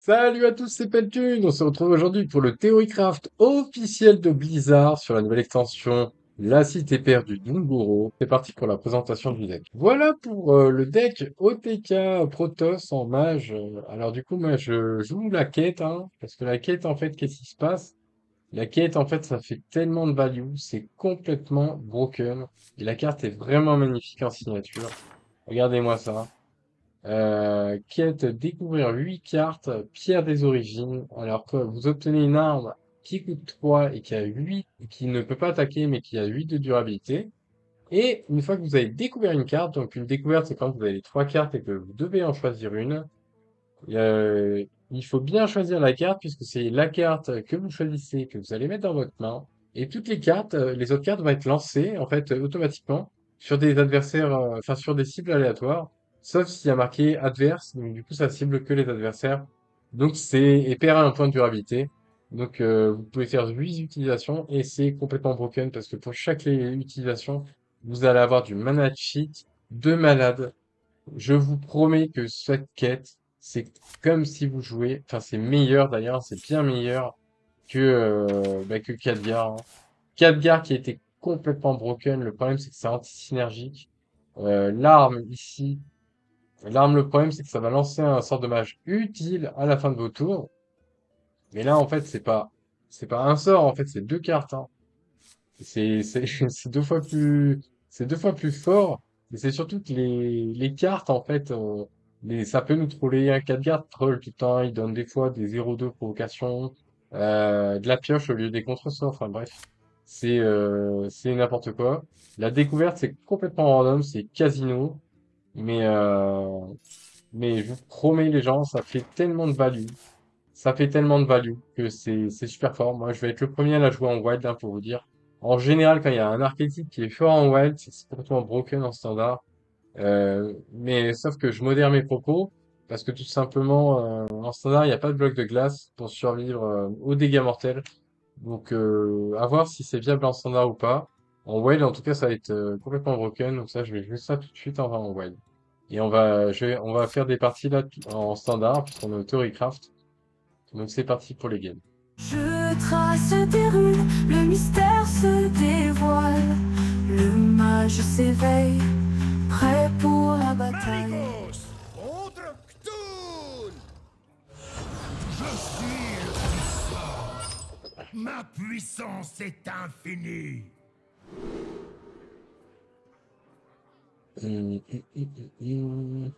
Salut à tous, c'est Peltune. On se retrouve aujourd'hui pour le Theorycraft officiel de Blizzard sur la nouvelle extension La Cité perdue d'Ungoro. C'est parti pour la présentation du deck. Voilà pour le deck OTK Protoss en mage. Alors du coup, moi je joue la quête, hein, parce que la quête en fait, qu'est-ce qui se passe? La quête en fait, ça fait tellement de value, c'est complètement broken. Et la carte est vraiment magnifique en signature. Regardez-moi ça. Quête découvrir 8 cartes, pierre des origines. Alors que vous obtenez une arme qui coûte 3 et qui a 8, qui ne peut pas attaquer mais qui a 8 de durabilité. Et une fois que vous avez découvert une carte, donc une découverte c'est quand vous avez les 3 cartes et que vous devez en choisir une, il faut bien choisir la carte puisque c'est la carte que vous choisissez que vous allez mettre dans votre main. Et toutes les cartes, les autres cartes vont être lancées en fait automatiquement sur des adversaires, enfin sur des cibles aléatoires, sauf s'il y a marqué adverse. Donc du coup, ça cible que les adversaires. Donc c'est et perd un point de durabilité. Donc vous pouvez faire 8 utilisations et c'est complètement broken parce que pour chaque utilisation, vous allez avoir du mana cheat de malade. Je vous promets que cette quête, c'est comme si vous jouez, enfin c'est meilleur d'ailleurs, c'est bien meilleur que Khadgar, hein. Khadgar qui était complètement broken, le problème c'est que c'est anti-synergique. L'arme ici, l'arme le problème c'est que ça va lancer un sort de mage utile à la fin de vos tours. Mais là en fait c'est pas un sort, en fait c'est deux cartes, hein. C'est deux fois plus, c'est deux fois plus fort. Et c'est surtout que les cartes, en fait, ça peut nous troller. Un 4 cartes troll tout le temps. Il donne des fois des 0,2 provocation, de la pioche au lieu des contresorts. Enfin bref, c'est n'importe quoi. La découverte, c'est complètement random, c'est casino. Mais, euh, mais je vous promets, les gens, ça fait tellement de value. Ça fait tellement de value que c'est super fort. Moi, je vais être le premier à la jouer en wild, hein, pour vous dire. En général, quand il y a un archétype qui est fort en wild, c'est complètement broken en standard. Mais sauf que je modère mes propos parce que tout simplement, en standard, il n'y a pas de bloc de glace pour survivre aux dégâts mortels. Donc, à voir si c'est viable en standard ou pas. En wild, en tout cas, ça va être complètement broken. Donc ça, je vais jouer ça tout de suite en wild. Et on va faire des parties là en standard puisqu'on est au Theorycraft. Donc c'est parti pour les games. Je trace des runes, le mystère se dévoile. Le mage s'éveille, prêt pour la bataille. Malicos contre Cthulhu. Je suis le puissant. Ma puissance est infinie. Hum, hum.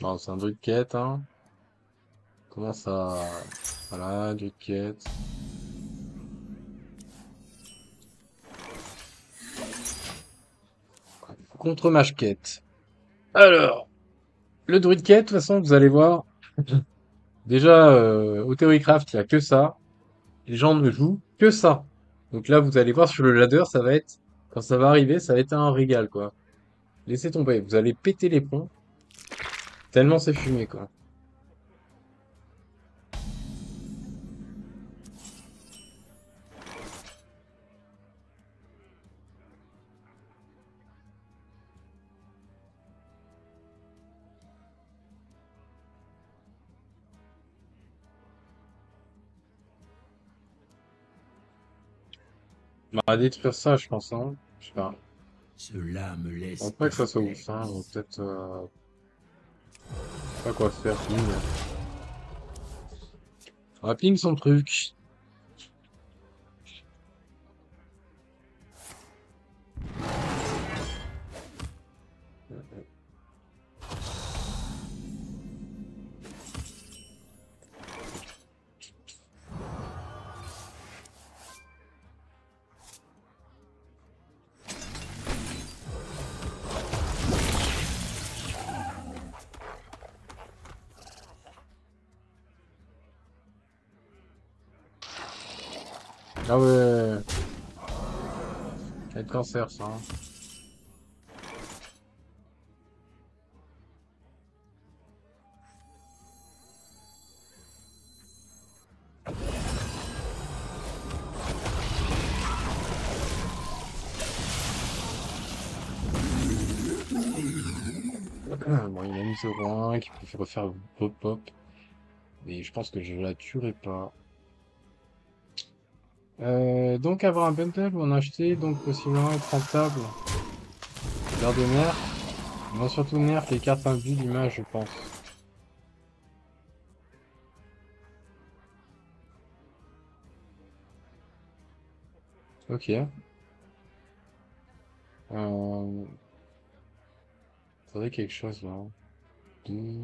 Bon, c'est un truc quête, hein. Comment ça... Voilà, du quête. Contre mage quête. Alors, le druide quête, de toute façon, vous allez voir. Déjà, au Theorycraft, il y a que ça. Les gens ne jouent que ça. Donc là, vous allez voir sur le ladder, ça va être... Quand ça va arriver, ça va être un régal, quoi. Laissez tomber. Vous allez péter les plombs. Tellement c'est fumé, quoi. On va détruire ça, je pense, hein. Je sais pas. Cela me Je pense laisse pas que ça soit ouf, hein. perplexe. Donc peut-être... je sais pas quoi faire, ping. On va ping son truc. Ah ouais. Ça va être cancer, ça. Hein. Bon, il a mis 0-1 qui peut refaire pop-pop. Mais je pense que je la tuerai pas. Donc avoir un bundle ou en acheter, donc possiblement être rentable. L'air de nerf. Ils vont surtout nerf les cartes imbues d'image, je pense. Ok. Faudrait quelque chose là. Deux.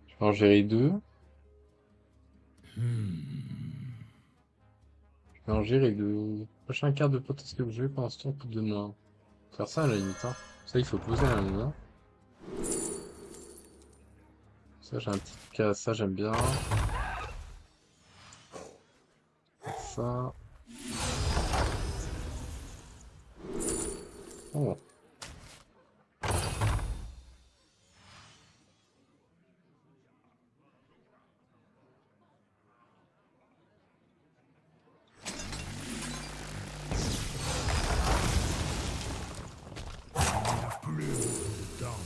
Je vais en gérer deux. Je vais en gérer deux. Prochain carte de potentiel que je vais pendant ce tour coûte de moins. Faire ça à la limite, hein. Ça, il faut poser à un moment. Ça, j'ai un petit cas. Ça, j'aime bien. Ça. Oh. Plus de temps.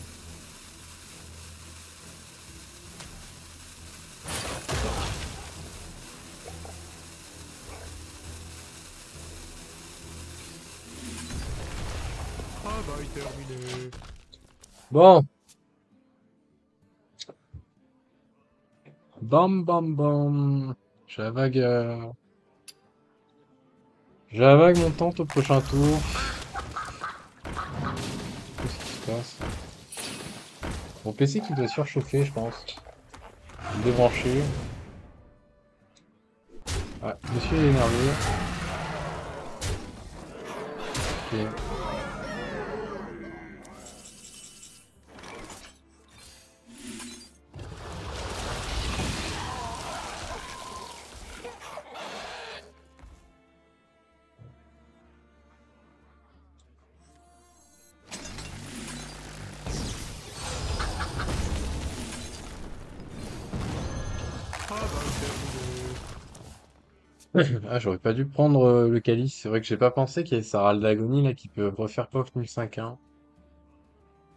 Travail terminé. Bon. Bam bam bam. J'avague mon tente au prochain tour. Qu'est-ce qui se passe? Mon PC qui doit surchauffer, je pense. Débrancher. Ah, monsieur est énervé. Ok. Ah, j'aurais pas dû prendre le calice. C'est vrai que j'ai pas pensé qu'il y avait Sarah d'agonie là qui peut refaire POF 1005-1.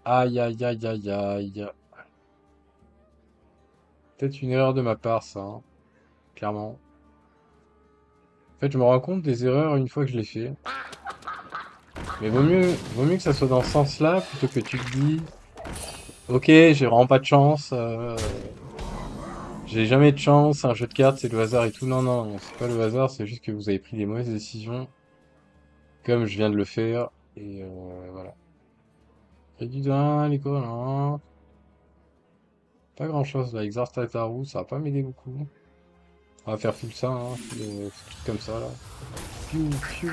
Aïe aïe aïe aïe aïe. Peut-être une erreur de ma part, ça, hein, clairement. En fait, je me rends compte des erreurs une fois que je les fais. Mais vaut mieux que ça soit dans ce sens-là plutôt que tu te dis, ok, j'ai vraiment pas de chance. J'ai jamais de chance. Un jeu de cartes, c'est le hasard et tout. Non, non, c'est pas le hasard. C'est juste que vous avez pris des mauvaises décisions, comme je viens de le faire. Et voilà. Crédit d'un, les colons. Pas grand-chose là. Exarch Tataru, ça va pas m'aider beaucoup. On va faire full ça, hein. Truc comme ça là. Piou, piou.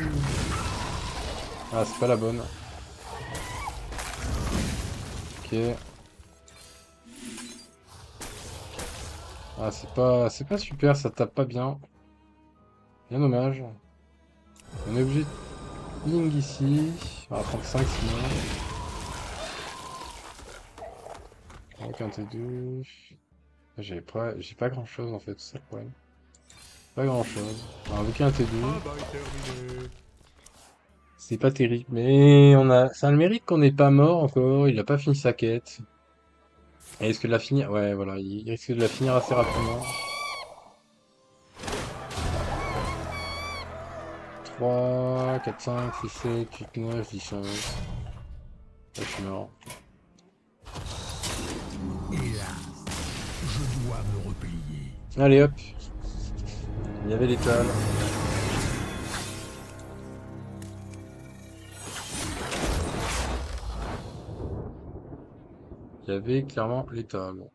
Ah, c'est pas la bonne. Ok. Ah, c'est pas super, ça tape pas bien. Bien dommage. On est obligé de ping ici. On va prendre 5 sinon. Avec un T2. J'ai pas grand chose en fait, c'est ça le problème. Pas grand chose. Avec un T2. Travail terminé. C'est pas terrible. Mais ça a le mérite qu'on n'est pas mort encore. Il a pas fini sa quête. Et il risque de la finir. Ouais, voilà. Il risque de la finir assez rapidement. 3, 4, 5, 6, 7, 8, 9, 10, 11. Là, je suis mort. Hélas, je dois me replier. Allez hop. Il y avait l'étoile. Il y avait clairement l'étoile.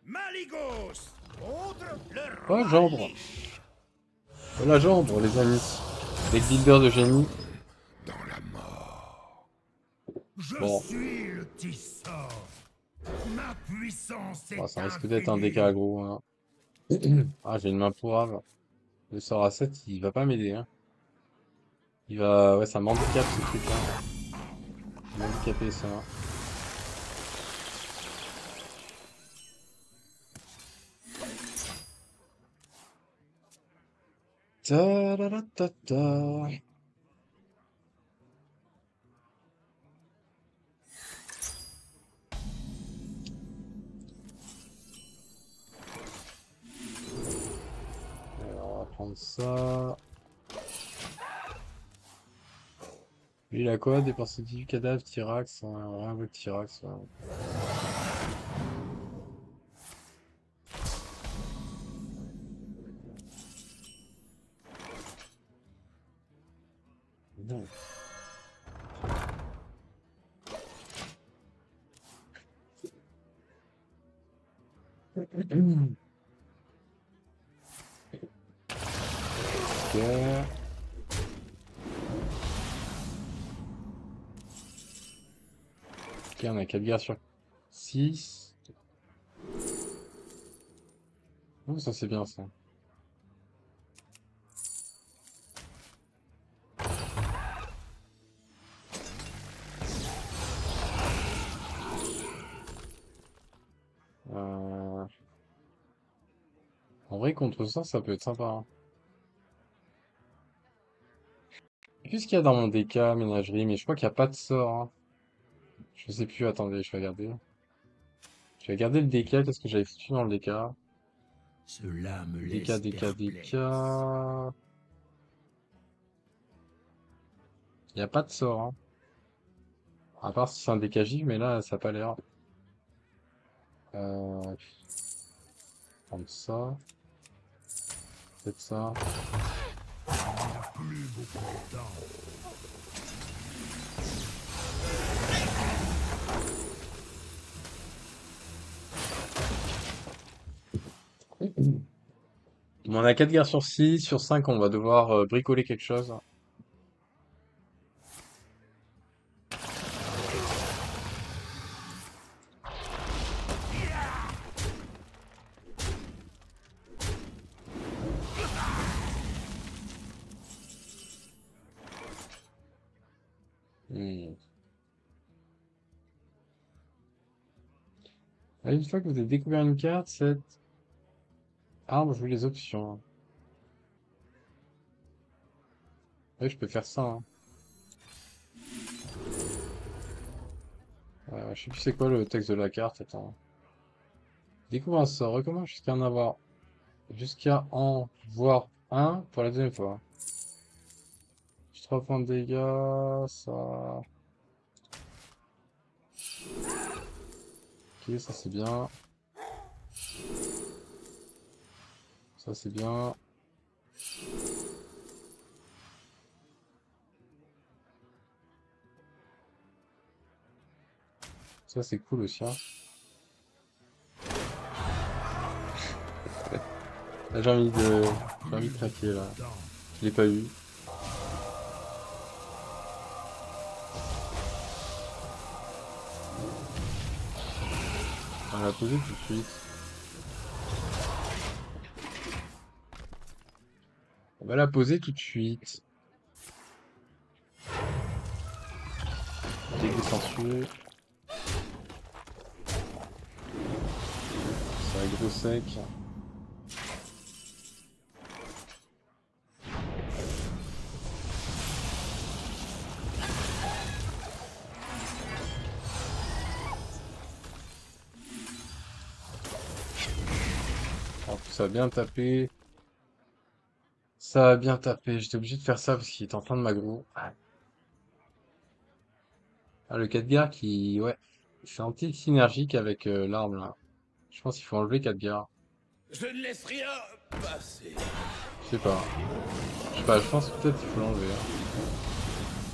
Maligos contre le Oh, roi jambre. Lich. Oh, la jambre, les amis. Les builders de génie. Dans la mort. Je Bon. suis le tisseur. Ma puissance est Bon, ça risque d'être un infinie. dégât gros. Hein. Ah, j'ai une main pourrave. Le sort à 7, il va pas m'aider. Hein. Il va... Ouais, ça m'handicape ce truc-là. M'handicaper ça. Ta-da-da-da-da. Alors, on va prendre ça. Lui, il a quoi? Dépenser 18 cadavres, Tyrax. Rien avec Tyrax. Ouais. Non. Ok. Ok, on a 4 guerres sur 6. Oh, ça c'est bien ça. Euh, En vrai, contre ça peut être sympa, hein. Qu'est-ce qu'il y a dans mon DK, ménagerie? Mais je crois qu'il n'y a pas de sort, hein. Je sais plus, attendez, je vais regarder. Je vais regarder le DK, qu'est-ce que j'avais foutu dans le DK? Cela me DK, laisse DK, DK. perplexe. Il n'y a pas de sort, hein. À part si c'est un DKJ, mais là, ça n'a pas l'air. Euh, Prendre ça, peut-être ça. Plus beaucoup de temps. Bon, on a 4 guerres sur 6, sur 5, on va devoir bricoler quelque chose. Hmm. Ah, une fois que vous avez découvert une carte, cette arme joue les options. Oui, je peux faire ça, hein. Je sais plus c'est quoi le texte de la carte, attends. Découvre un sort, recommence jusqu'à en voir un pour la deuxième fois. 3 points de dégâts, ça... Ok, ça c'est bien. Ça c'est bien. Ça c'est cool aussi, hein. Là, j'ai envie de Plus craquer beaucoup là. de temps. Je l'ai pas eu. On va la poser tout de suite. On va la poser tout de suite. Dégâts sensueux. Ça gros sec. En plus, ça a bien tapé. Ça a bien tapé. J'étais obligé de faire ça parce qu'il était en train de m'aggro. Ah, le 4 qui, ouais, c'est anti-synergique avec l'arme là. Je pense qu'il faut enlever 4 Je ne laisse rien passer. Je sais pas. Je sais pas, je pense que peut-être qu'il faut l'enlever, hein.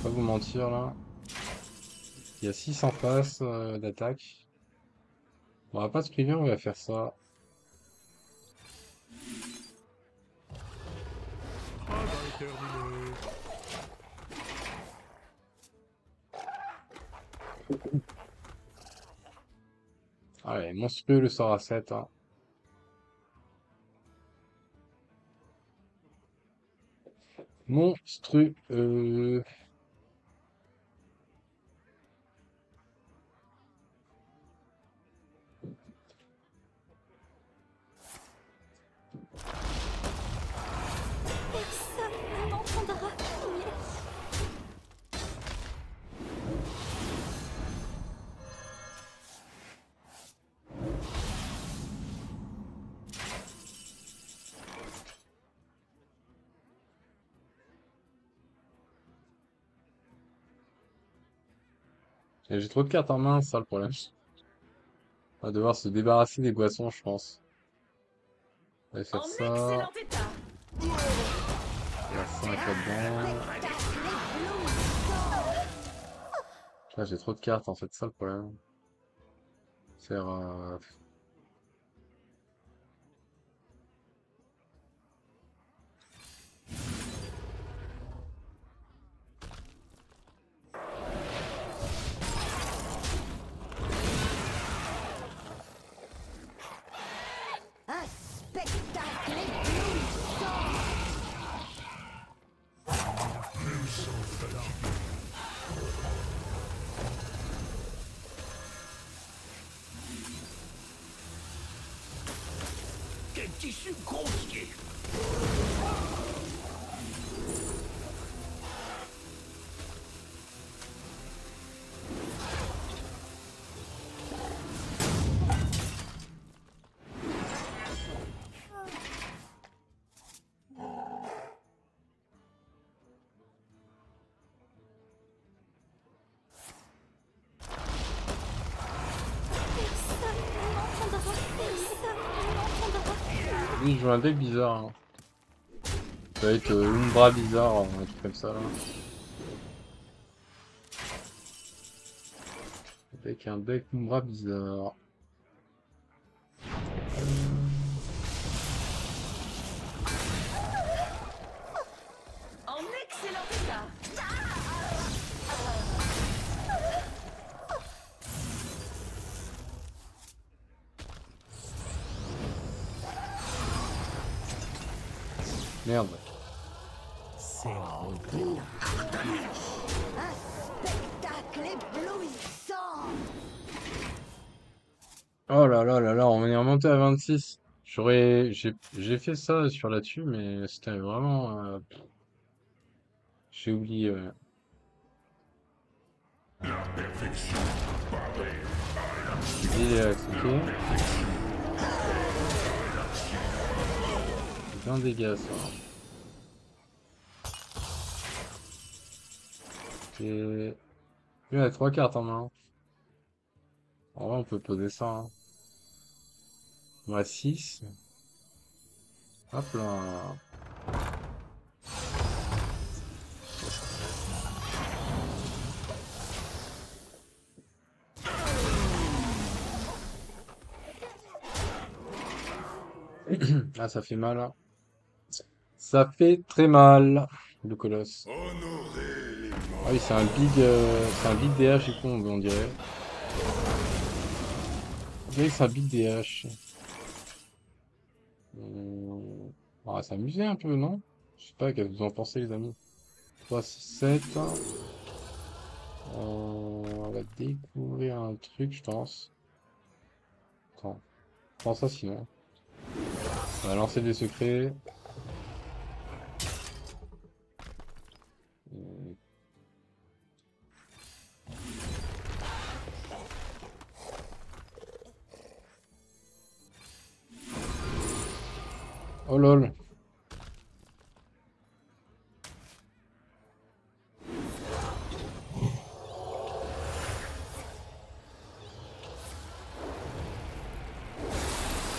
Pas vous mentir là. Il y a 6 en face d'attaque. Bon, on va pas se priver, on va faire ça. Travail terminé. Allez, monstrueux le sort à 7, hein. Monstrueux. Personne ne m'entendra crier. Et j'ai trop de cartes en main, c'est ça le problème. On va devoir se débarrasser des boissons, je pense. On va faire En ça. excellent état. Il y a 5 là-dedans. Là, j'ai trop de cartes en fait, c'est ça le problème. Faire. Un spectacle éblouissant. Quel tissu grossier! Personne ne m'entendra. Personne ne m'entendra crier. Lui, il joue un deck bizarre. Hein. Ça va être une bras bizarre, un truc comme ça là. Avec un deck Umbra bizarre. En excellent état. Merde. C'est rempli. Un spectacle éblouissant. Oh là là là là, on est remonté à 26. J'ai fait ça sur là-dessus, mais c'était vraiment. J'ai oublié. Perfection. Il est accepté. C'est un dégât ça. Et. Lui, il a 3 cartes en main. En vrai, on peut poser ça. Hein. On a 6. Hop là. Ah, ça fait mal. Hein. Ça fait très mal, le colosse. Ah oui, c'est un big DH et combe, on dirait. On dirait que c'est un big DH. On va s'amuser un peu, non? Je sais pas, qu'est-ce que vous en pensez, les amis? 3, 6, 7. On va découvrir un truc, je pense. Attends, prends ça sinon. On va lancer des secrets. Oh lol.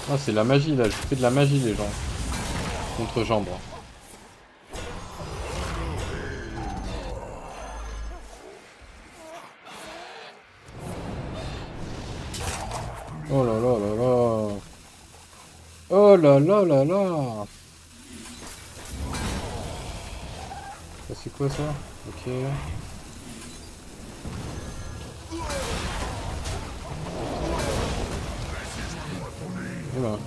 Ah, c'est la magie là, je fais de la magie les gens. Contre Jambre. Oh là là là là. Oh là là là là. Ça c'est quoi ça? Ok. Oula.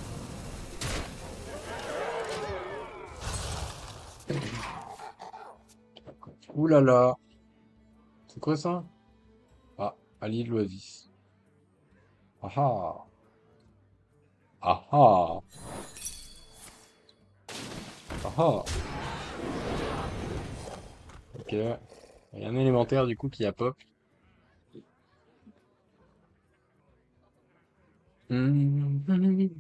là là. C'est quoi ça? Ah, allié de l'Oasis. Ah ah. Ah ah. Ah ah. Ok. Il y a un élémentaire du coup qui a pop. Putain,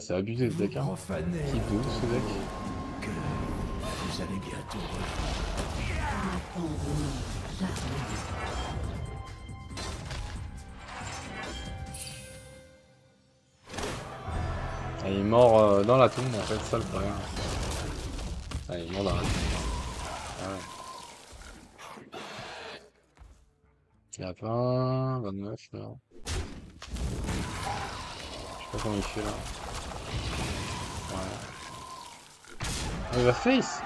c'est abusé ce deck, hein. Profanez Kiff de ouf ce deck. que vous allez bientôt Ah, il est mort dans la tombe en fait, ça le problème. Ah, il est mort dans la tombe. Ah ouais. Il y a 20, 29 là. Je sais pas comment il fait là. Ouais. Ah, il va face!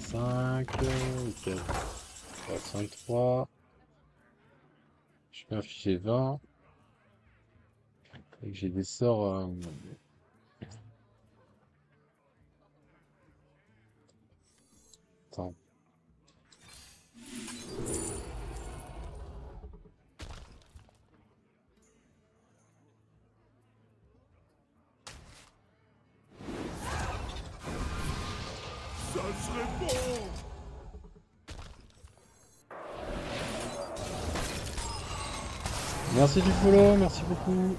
5, ok. 5, 3. Je peux afficher 20. Et que j'ai des sorts. Attends. Ça serait bon. Merci du follow, merci beaucoup.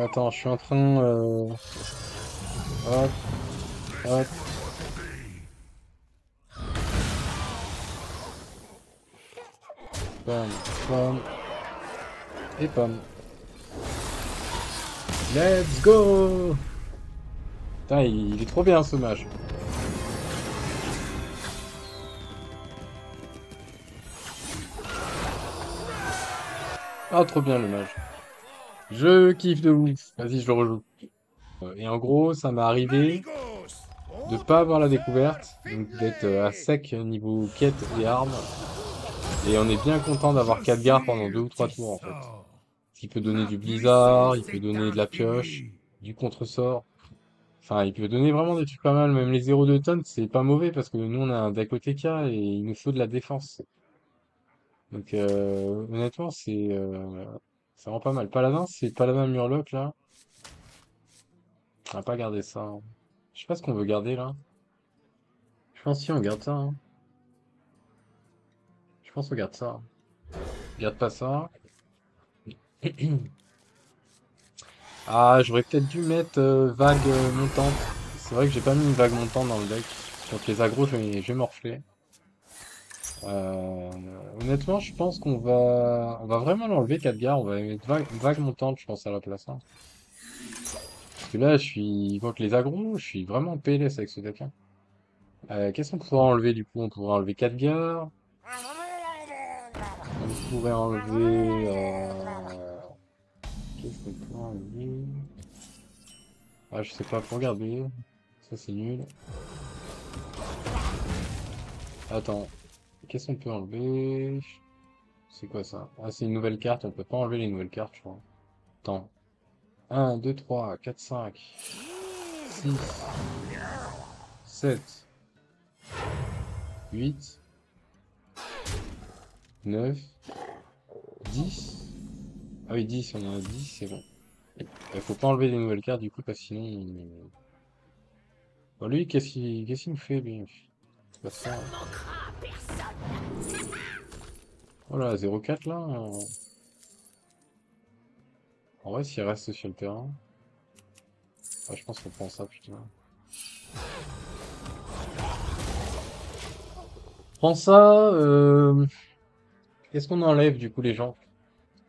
Attends, je suis en train. Hop, hop. Pam, pam. Et pam. Let's go! Putain, il est trop bien ce mage. Ah, trop bien le mage. Je kiffe de ouf. Vas-y, je le rejoue. Et en gros, ça m'est arrivé de pas avoir la découverte, donc d'être à sec niveau quête et armes. Et on est bien content d'avoir Khadgar pendant 2 ou 3 tours en fait. Il peut donner du blizzard, il peut donner de la pioche, du contre-sort. Enfin, il peut donner vraiment des trucs pas mal. Même les 0,2 tonnes, c'est pas mauvais parce que nous on a un deck OTK et il nous faut de la défense. Donc honnêtement, c'est vraiment pas mal. Paladin, c'est Paladin Murloc là. On va pas garder ça, hein. Je sais pas ce qu'on veut garder là. Je pense si on garde ça, hein. Je pense qu'on garde ça, hein. Garde pas ça. Ah, j'aurais peut-être dû mettre vague montante. C'est vrai que j'ai pas mis une vague montante dans le deck. Donc les agros, je vais morfler. Euh, Honnêtement, je pense qu'on va vraiment l'enlever, Khadgar. On va mettre vague montante, je pense, à la place, hein. Parce que là, contre les agros, je suis vraiment en PLS avec ce deck, hein. Qu'est-ce qu'on pourrait enlever du coup? On pourrait enlever Khadgar. On pourrait enlever. Qu'est-ce qu'on pourrait enlever? Ah, je sais pas, faut regarder. Ça, c'est nul. Attends, qu'est-ce qu'on peut enlever? C'est quoi ça? Ah, c'est une nouvelle carte, on peut pas enlever les nouvelles cartes, je crois. Attends. 1, 2, 3, 4, 5, 6, 7, 8, 9, 10. Ah oui, 10, on en a 10, c'est bon. Il faut pas enlever les nouvelles cartes du coup, parce que sinon. Bon, lui, qu'est-ce qu'il me fait, lui? C'est pas ça. Voilà, 0,4 là. En vrai, s'il reste sur le terrain. Ah, je pense qu'on prend ça, putain. Prends ça, qu'est-ce qu'on enlève du coup les gens?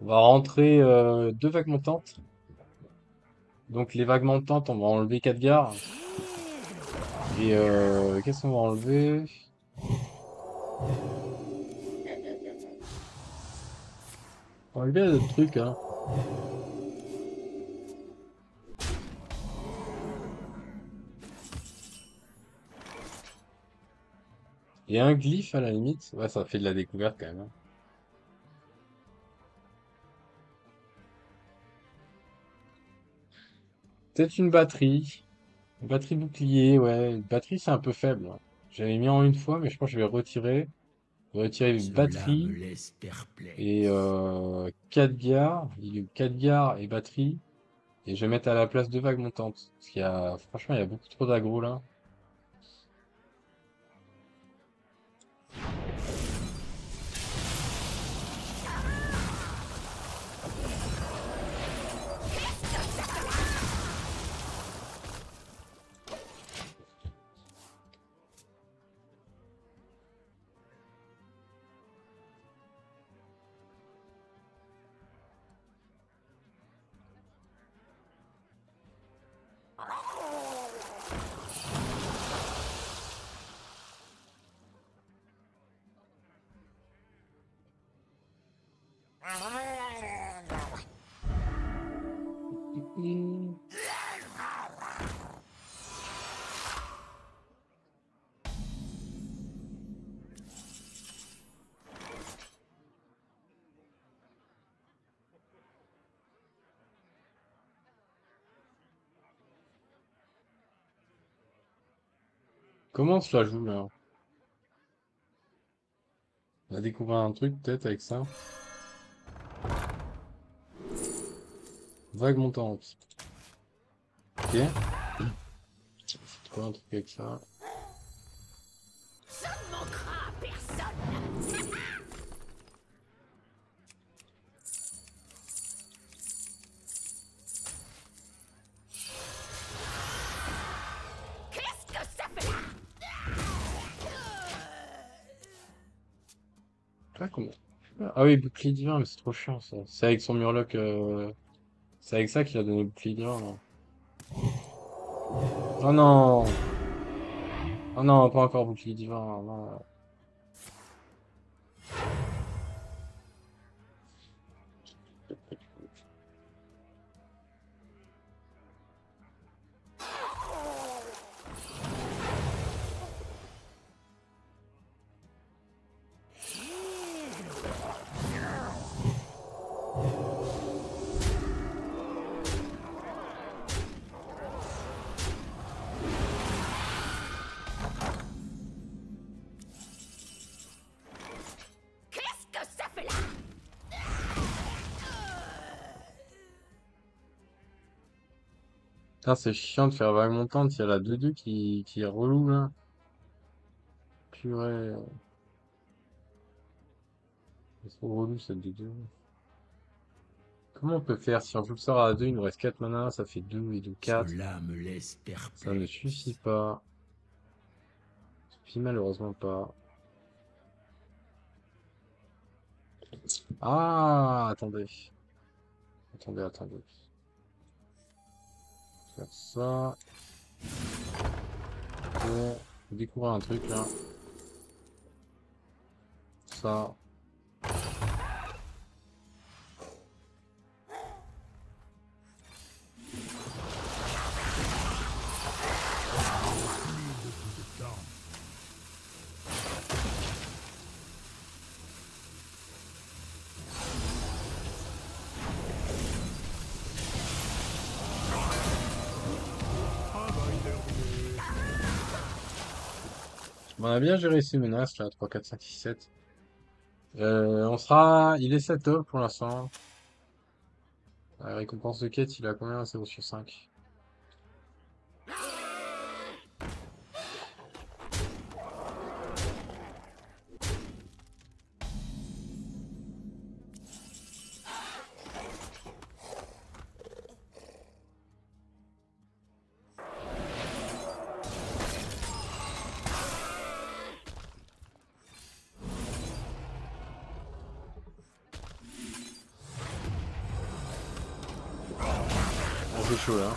On va rentrer 2 vagues montantes. Donc les vagues montantes, on va enlever 4 gares. Et qu'est-ce qu'on va enlever? On va enlever d'autres trucs, hein. Et un glyphe à la limite. Ouais, ça fait de la découverte quand même, hein. Peut-être une batterie. Une batterie bouclier, ouais. Une batterie, c'est un peu faible, hein. J'avais mis en une fois, mais je pense que je vais retirer. Je vais retirer une Cela me batterie laisse et perplexe. 4 gares. Il y a 4 gares et batterie. Et je vais mettre à la place 2 vagues montantes. Parce qu'il y a, franchement, il y a beaucoup trop d'aggro là. Comment on se la joue là? On va découvrir un truc peut-être avec ça. Vague montante. Ok. C'est quoi un truc avec ça? Ça ne manquera à personne. Qu'est-ce que ça fait là? Ah, comment? Ah oui, bouclier divin, mais c'est trop chiant ça. C'est avec son murloc. C'est avec ça qu'il a donné le bouclier divin, là. Oh non! Oh non, pas encore bouclier divin, non. Qu'est-ce que ça fait là? Putain, c'est chiant de faire vague montante, il y a la 2-2 qui est relou là. Purée. C'est trop relou cette 2-2. Comment on peut faire? Si on joue le sort à 2, il nous reste 4 mana, ça fait 2 et 2, 4. Cela me laisse Ça ne perplexe. suffit pas. Ça suffit malheureusement pas. Ah, attendez. Attendez. Faire ça. Bon, découvrir un truc là. Ça. Bon, on a bien géré ces menaces là, 3, 4, 5, 6, 7. Il est 7 top pour l'instant. La récompense de quête, il a combien? 0 sur 5. Ah, c'est chaud là.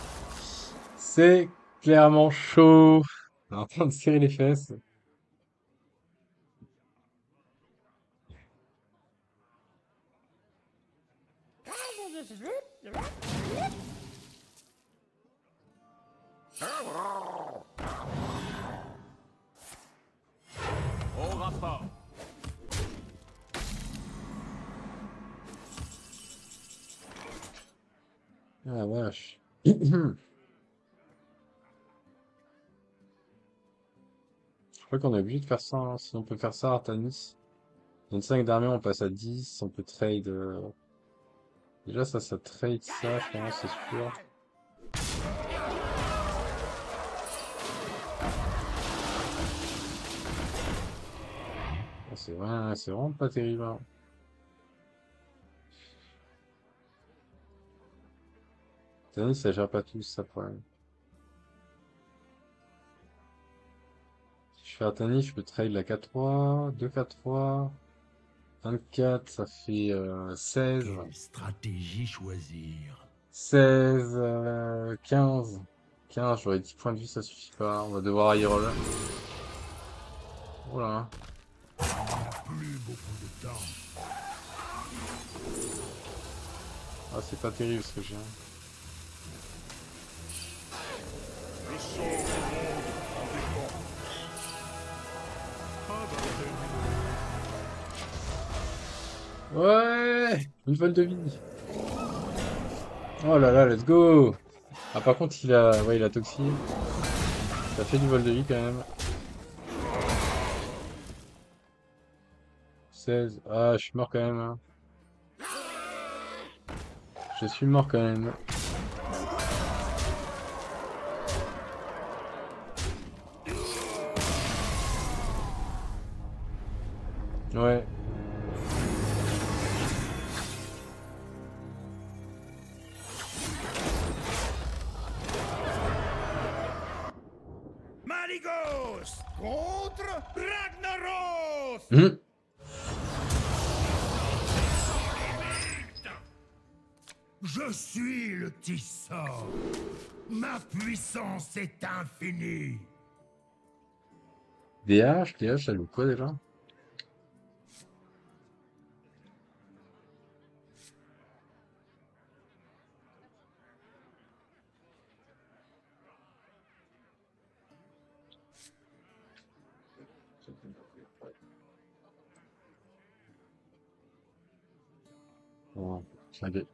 C'est clairement chaud. On est en train de serrer les fesses. Au rapport. Ah la vache. Je crois qu'on est obligé de faire ça, hein. Si on peut faire ça, Artanis. 25 d'armée, on passe à 10. On peut trade. Déjà, ça trade ça, je pense, c'est sûr. Oh, c'est vraiment pas terrible, hein. Artanis, ça gère pas tout, ça, problème. Si je fais Artanis, je peux trade la 4-3, 2-4-3. 24, ça fait 16. Quelle stratégie choisir? 16, 15. 15, j'aurais 10 points de vie, ça suffit pas. On va devoir high roll. Voilà. Plus beaucoup de temps. Ah, c'est pas terrible ce que j'ai. Le sort du monde en dépend. Ouais! Une vol de vie. Oh là là, let's go! Ah, par contre, ouais, il a toxi. Ça fait du vol de vie quand même. 16. Ah, je suis mort quand même, hein. Je suis mort quand même. Ouais. Maligos contre Ragnaros. Hum. Je suis le tisseur. Ma puissance est infinie. DH, ça loue quoi déjà? Bon, ça y est.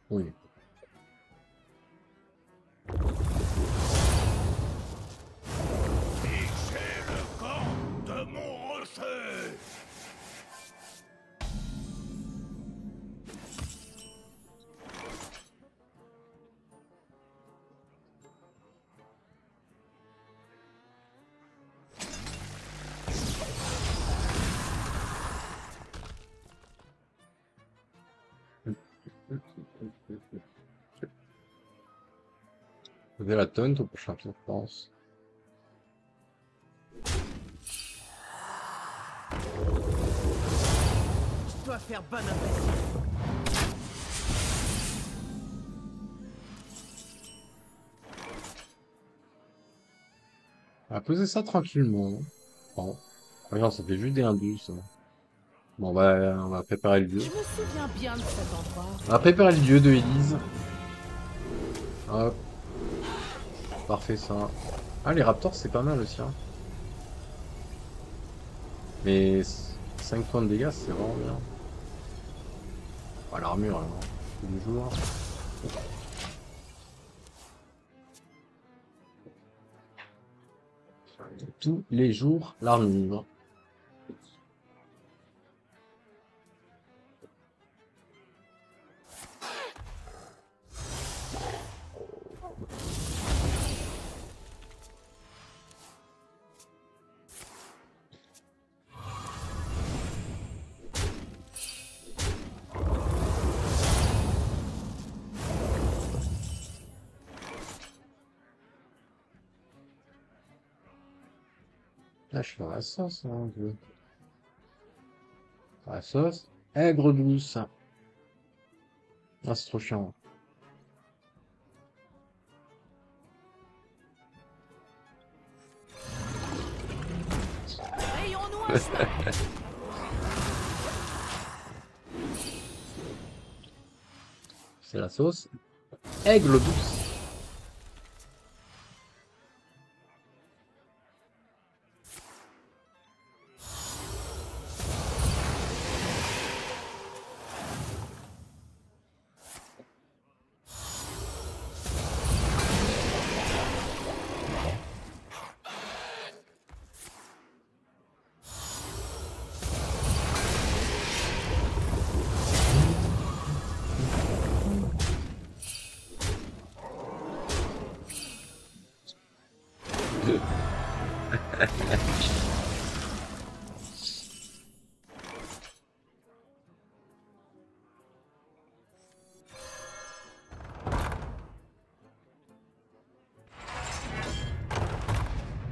Oui. Fichez le camp de mon rocher. Vous avez la taunt au prochain tour, je pense. Je dois faire bonne impression. On va poser ça tranquillement. Bon. Regarde, ça fait juste des indus, ça. Bon, on va préparer le dieu. Je me souviens bien de cet endroit. On va préparer le dieu de Élise. Hop. Parfait, ça. Ah, les raptors, c'est pas mal aussi, hein. Mais 5 points de dégâts, c'est vraiment bien. Ah, l'armure, alors. Tous les jours. Tous les jours, l'armure. Là, je suis dans la sauce, hein, un peu. Dans la sauce. Aigre douce. Ah, c'est trop chiant. Rayons-nous un chemin. C'est la sauce. Aigre douce.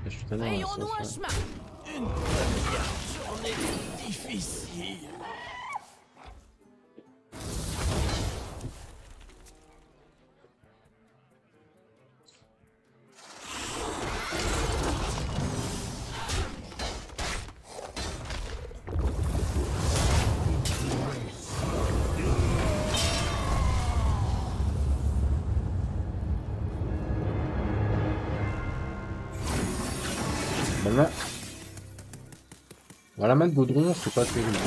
Je suis tellement dans la Rayons-nous un sauce, là. chemin. Une première journée difficile. Voilà. Voilà, la mat Gaudron, c'est pas terrible, hein.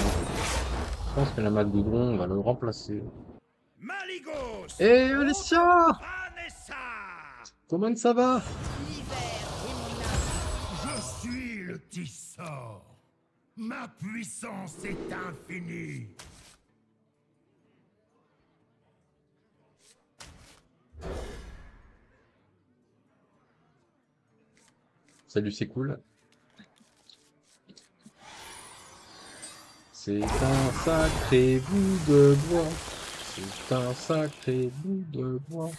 Je pense que la mat Gaudron, on va le remplacer. Maligos! Eh, Alicia! Vanessa! Comment ça va? Je suis le Tissor. Ma puissance est infinie. Salut, c'est cool. C'est un sacré bout de bois. C'est un sacré bout de bois.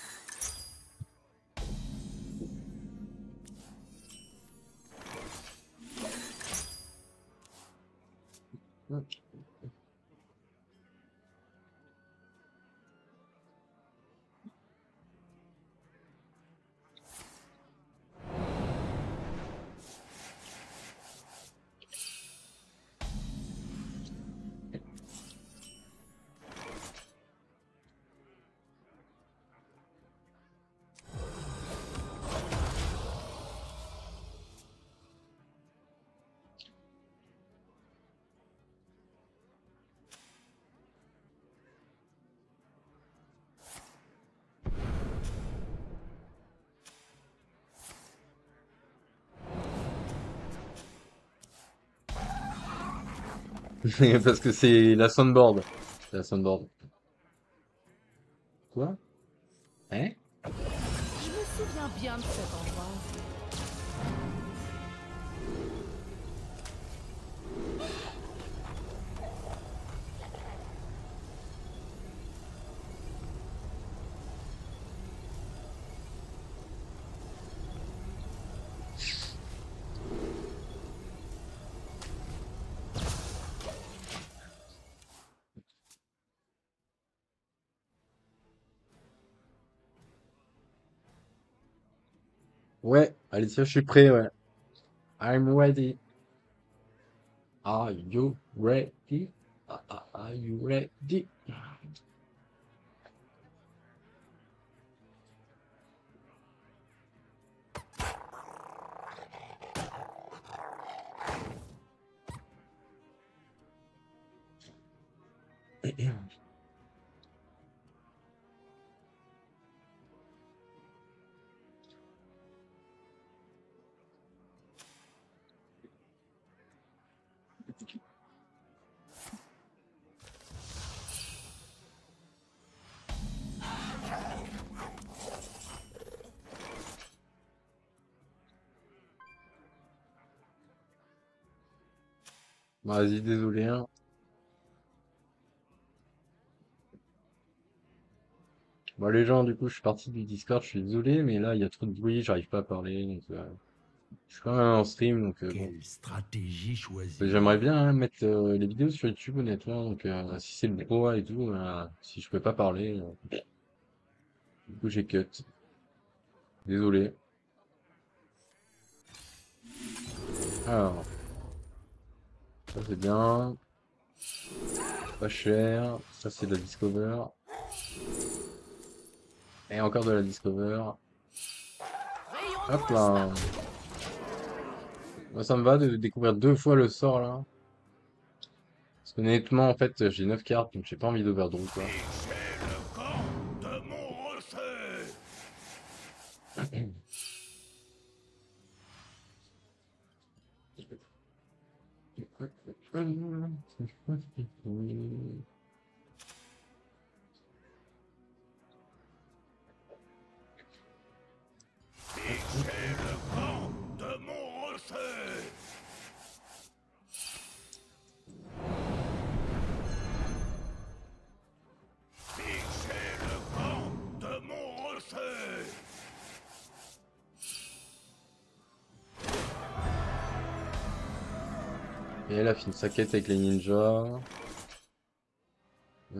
Parce que c'est la soundboard. C'est la soundboard. Quoi? Hein? Je me souviens bien de cet endroit. Ouais, Alicia, je suis prêt, ouais. I'm ready. Are you ready? Are you ready? Vas-y, désolé, hein. Bon, les gens, du coup, je suis parti du Discord, je suis désolé, mais là, il y a trop de bruit, j'arrive pas à parler, donc... Je suis quand même en stream, donc bon. Quelle stratégie choisir? J'aimerais bien hein, mettre les vidéos sur YouTube, honnêtement. Donc si c'est le brouhaha et tout, si je peux pas parler, du coup j'ai cut. Désolé. Alors, ça c'est bien. Pas cher. Ça c'est de la Discover. Et encore de la Discover. Hop là. Moi, ça me va de découvrir 2 fois le sort là. Parce qu'honnêtement, en fait, j'ai 9 cartes, donc j'ai pas envie d'overdraw quoi. C'est le camp de mon rocher. C'est le camp de mon rocher. C'est le camp de mon rocher. Et elle a fini sa quête avec les ninjas. On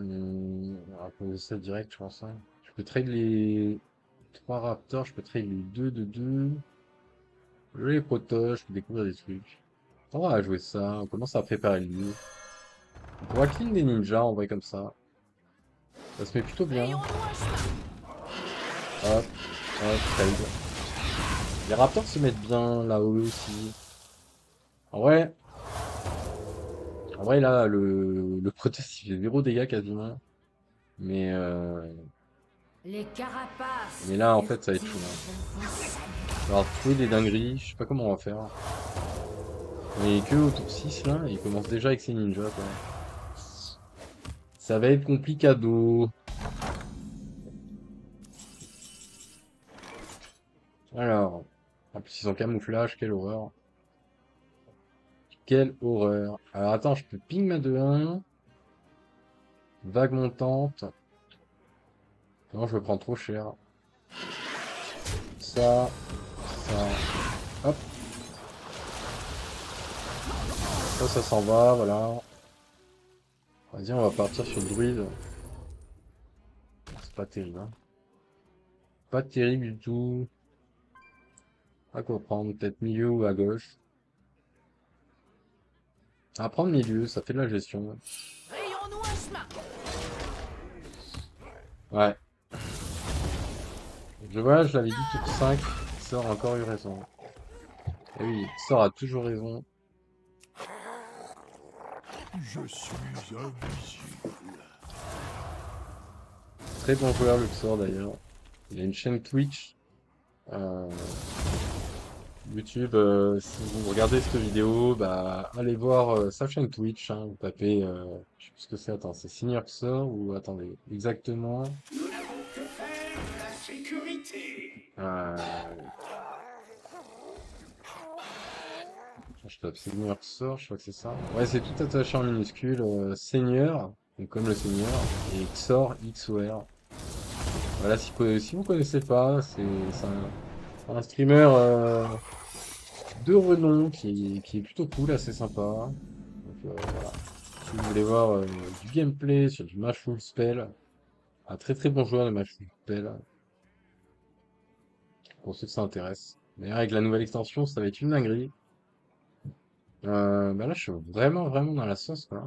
va poser ça direct, je pense. Hein. Je peux trade les 3 raptors, je peux trade les 2 de 2. Les protoches, je peux découvrir des trucs. On va jouer ça, on commence à préparer le lieu. On pourra clean des ninjas en vrai comme ça. Ça se met plutôt bien. Rayons-nous un chemin. Hop, hop, trade. Les raptors se mettent bien là-haut aussi. En vrai, en vrai là, le Protoss il fait 0 dégâts quasiment. Mais, Les carapaces. mais là en fait ça va être chaud. Hein. On va trouver des dingueries, je sais pas comment on va faire. On est que au tour 6 là, et il commence déjà avec ses ninjas quoi. Ça va être complicado. Alors, en plus ils ont camouflage, quelle horreur. Quelle horreur. Alors attends, je peux ping ma 2-1. Vague montante. Non, je me prends trop cher. Ça. Hop. Ça s'en va, voilà. Vas-y, on va partir sur le druide. C'est pas terrible, hein. Pas terrible du tout. À quoi prendre? Peut-être milieu ou à gauche. À prendre milieu, ça fait de la gestion. Rayons-nous un chemin. Ouais. Je vois, je l'avais dit tour 5. Sort a encore eu raison. Et oui, Sort a toujours raison. Je suis invisible. Très bon joueur, Luxor d'ailleurs. Il a une chaîne Twitch. Euh, YouTube, si vous regardez cette vidéo, bah allez voir sa chaîne Twitch. Hein, vous tapez, je sais plus ce que c'est, attends, c'est Senior Luxor ou attendez, exactement. Nous n'avons que faire de la sécurité. Je tape Seigneur Luxor, je crois que c'est ça. Ouais, c'est tout attaché en minuscule. Seigneur, donc comme le Seigneur, et Xor, XOR. Voilà, si vous connaissez pas, c'est un streamer de renom qui est plutôt cool, assez sympa. Donc voilà. Si vous voulez voir du gameplay sur du Mushroom Spell, un très très bon joueur de Mushroom Spell, pour ceux que ça intéresse. Mais avec la nouvelle extension, ça va être une dinguerie. Bah là, je suis vraiment vraiment dans la sauce, quoi.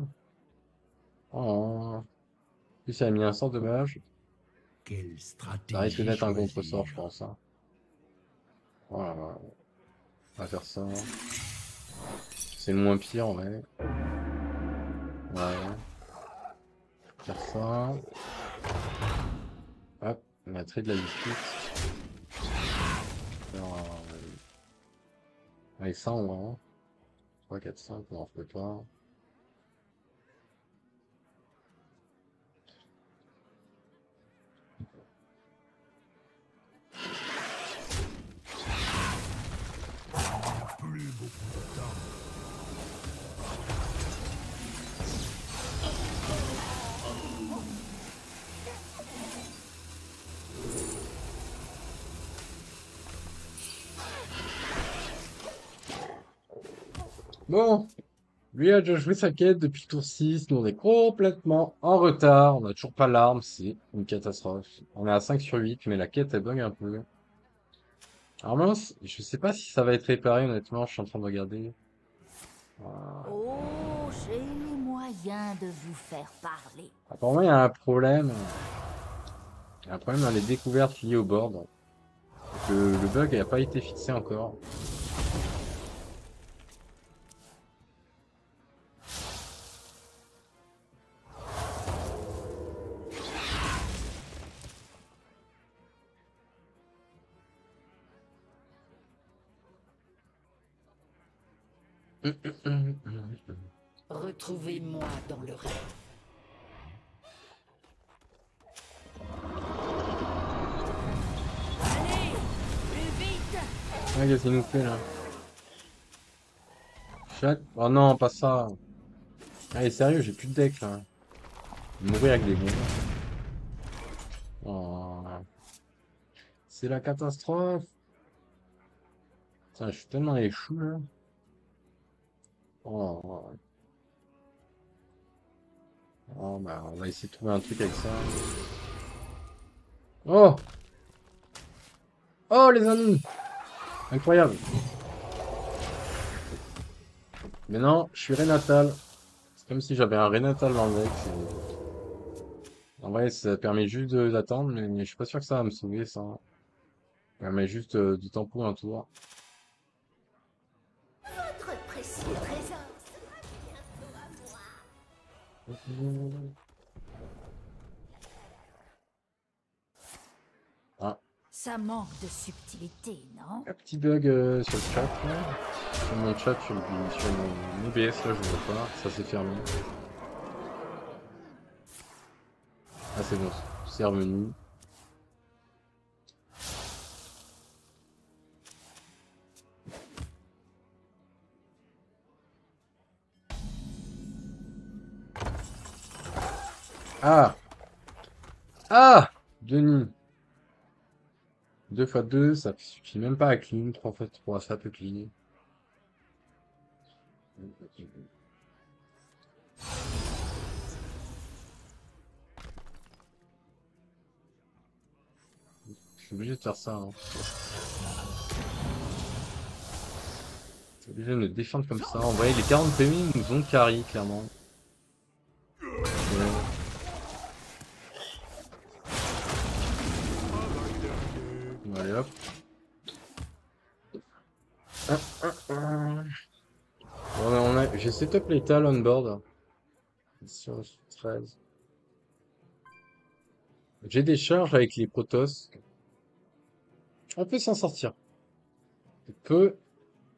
Oh. En plus, il a mis un sort de mage. Quelle stratégie Ça risque d'être un choisir? contre-sort, je pense. Hein. Voilà, voilà. On va faire ça. C'est le moins pire, en vrai. Ouais. Faire ça. Hop, on a trait de la lutte. Faire, avec ça, on va. 3, 4, 5, on en fait pas. Plus beaucoup de temps. Bon, lui a déjà joué sa quête depuis le tour 6. Nous, on est complètement en retard. On n'a toujours pas l'arme. C'est une catastrophe. On est à 5 sur 8, mais la quête, elle bug un peu. Alors mince, je sais pas si ça va être réparé, honnêtement. Je suis en train de regarder. Voilà. Oh, j'ai les moyens de vous faire parler. Apparemment, il y a un problème. Il y a un problème dans les découvertes liées au board. Le bug n'a pas été fixé encore. Retrouvez-moi dans le rêve. Allez, plus vite. Ah, qu'est-ce qu'il nous fait là? Chat? Oh non, pas ça. Allez, sérieux, j'ai plus de deck là. Mourir avec des bombes. Oh, c'est la catastrophe. Putain, je suis tellement échou là. Oh, oh, bah, on va essayer de trouver un truc avec ça. Oh! Oh, les amis! Incroyable! Mais non, je suis Renatal. C'est comme si j'avais un Renatal dans le deck. En vrai, ça permet juste d'attendre, mais je suis pas sûr que ça va me sauver ça. Ça permet juste du tempo un tour. Votre précieux trésor. Ah, Ça manque de subtilité, non? un petit bug sur le chat là. Sur mon chat, sur mon OBS là, je vois pas. Ça s'est fermé. Ah, c'est bon, c'est revenu. Ah! Ah! Denis. 2 x 2, ça suffit même pas à clean. 3 x 3, ça peut clean. Je suis obligé de faire ça, hein. Je suis obligé de me défendre comme ça. En vrai, les 40 PV nous ont carry, clairement. Ouais. Bon, allez hop. Bon, j'ai setup l'étal on board. Sur 13. J'ai des charges avec les Protoss. On peut s'en sortir. On peut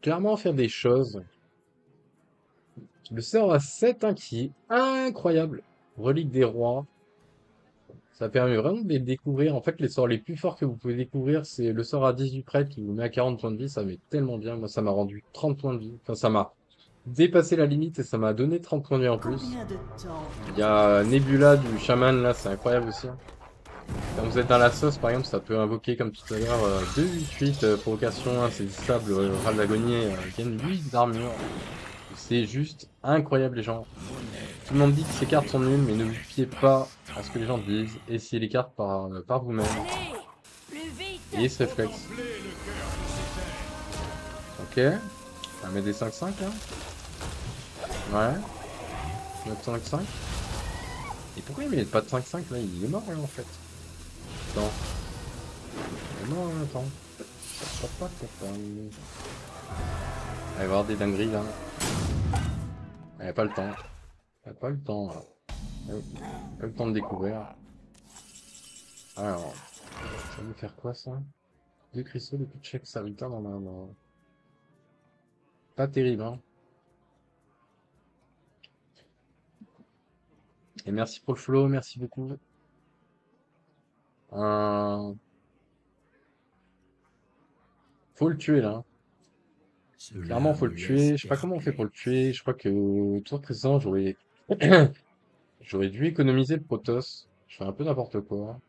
clairement faire des choses. Le sort à 7 hein, qui est incroyable. Relique des rois. Ça permet vraiment de les découvrir. En fait, les sorts les plus forts que vous pouvez découvrir, c'est le sort à 18 prêtre qui vous met à 40 points de vie. Ça met tellement bien. Moi, ça m'a rendu 30 points de vie. Enfin, ça m'a dépassé la limite et ça m'a donné 30 points de vie en plus. Combien de temps Il y a Nebula du chaman là, c'est incroyable aussi, hein. Quand vous êtes dans la sauce, par exemple, ça peut invoquer, comme tout à l'heure, 2-8-8, provocation insaisissable, râle d'agonie, gagne 8 d'armure. C'est juste incroyable, les gens. Tout le monde dit que ces cartes sont nulles, mais ne vous fiez pas à ce que les gens disent. Essayez les cartes par vous-même. Allez, plus vite. Ayez ce réflexe. Ok. On va mettre des 5-5, là. Ouais. 9-5-5. Et pourquoi il met pas de 5-5, là? Il est mort, là, en fait. Attends. Il est mort, là, attends. Ça sera pas pourquoi. Il va y avoir des dingueries, là. Il n'y a pas le temps. Il n'y a pas le temps, là. Il n'y a pas le temps de découvrir. Alors, ça va nous faire quoi, ça? 2 cristaux de check serviteur dans ma main. Pas terrible, hein. Et merci pour le follow, merci beaucoup. Faut le tuer, là. Clairement, faut le tuer. Je sais pas comment on fait pour le tuer. Je crois que au tour précédent, j'aurais j'aurais dû économiser le Protoss. Je fais un peu n'importe quoi.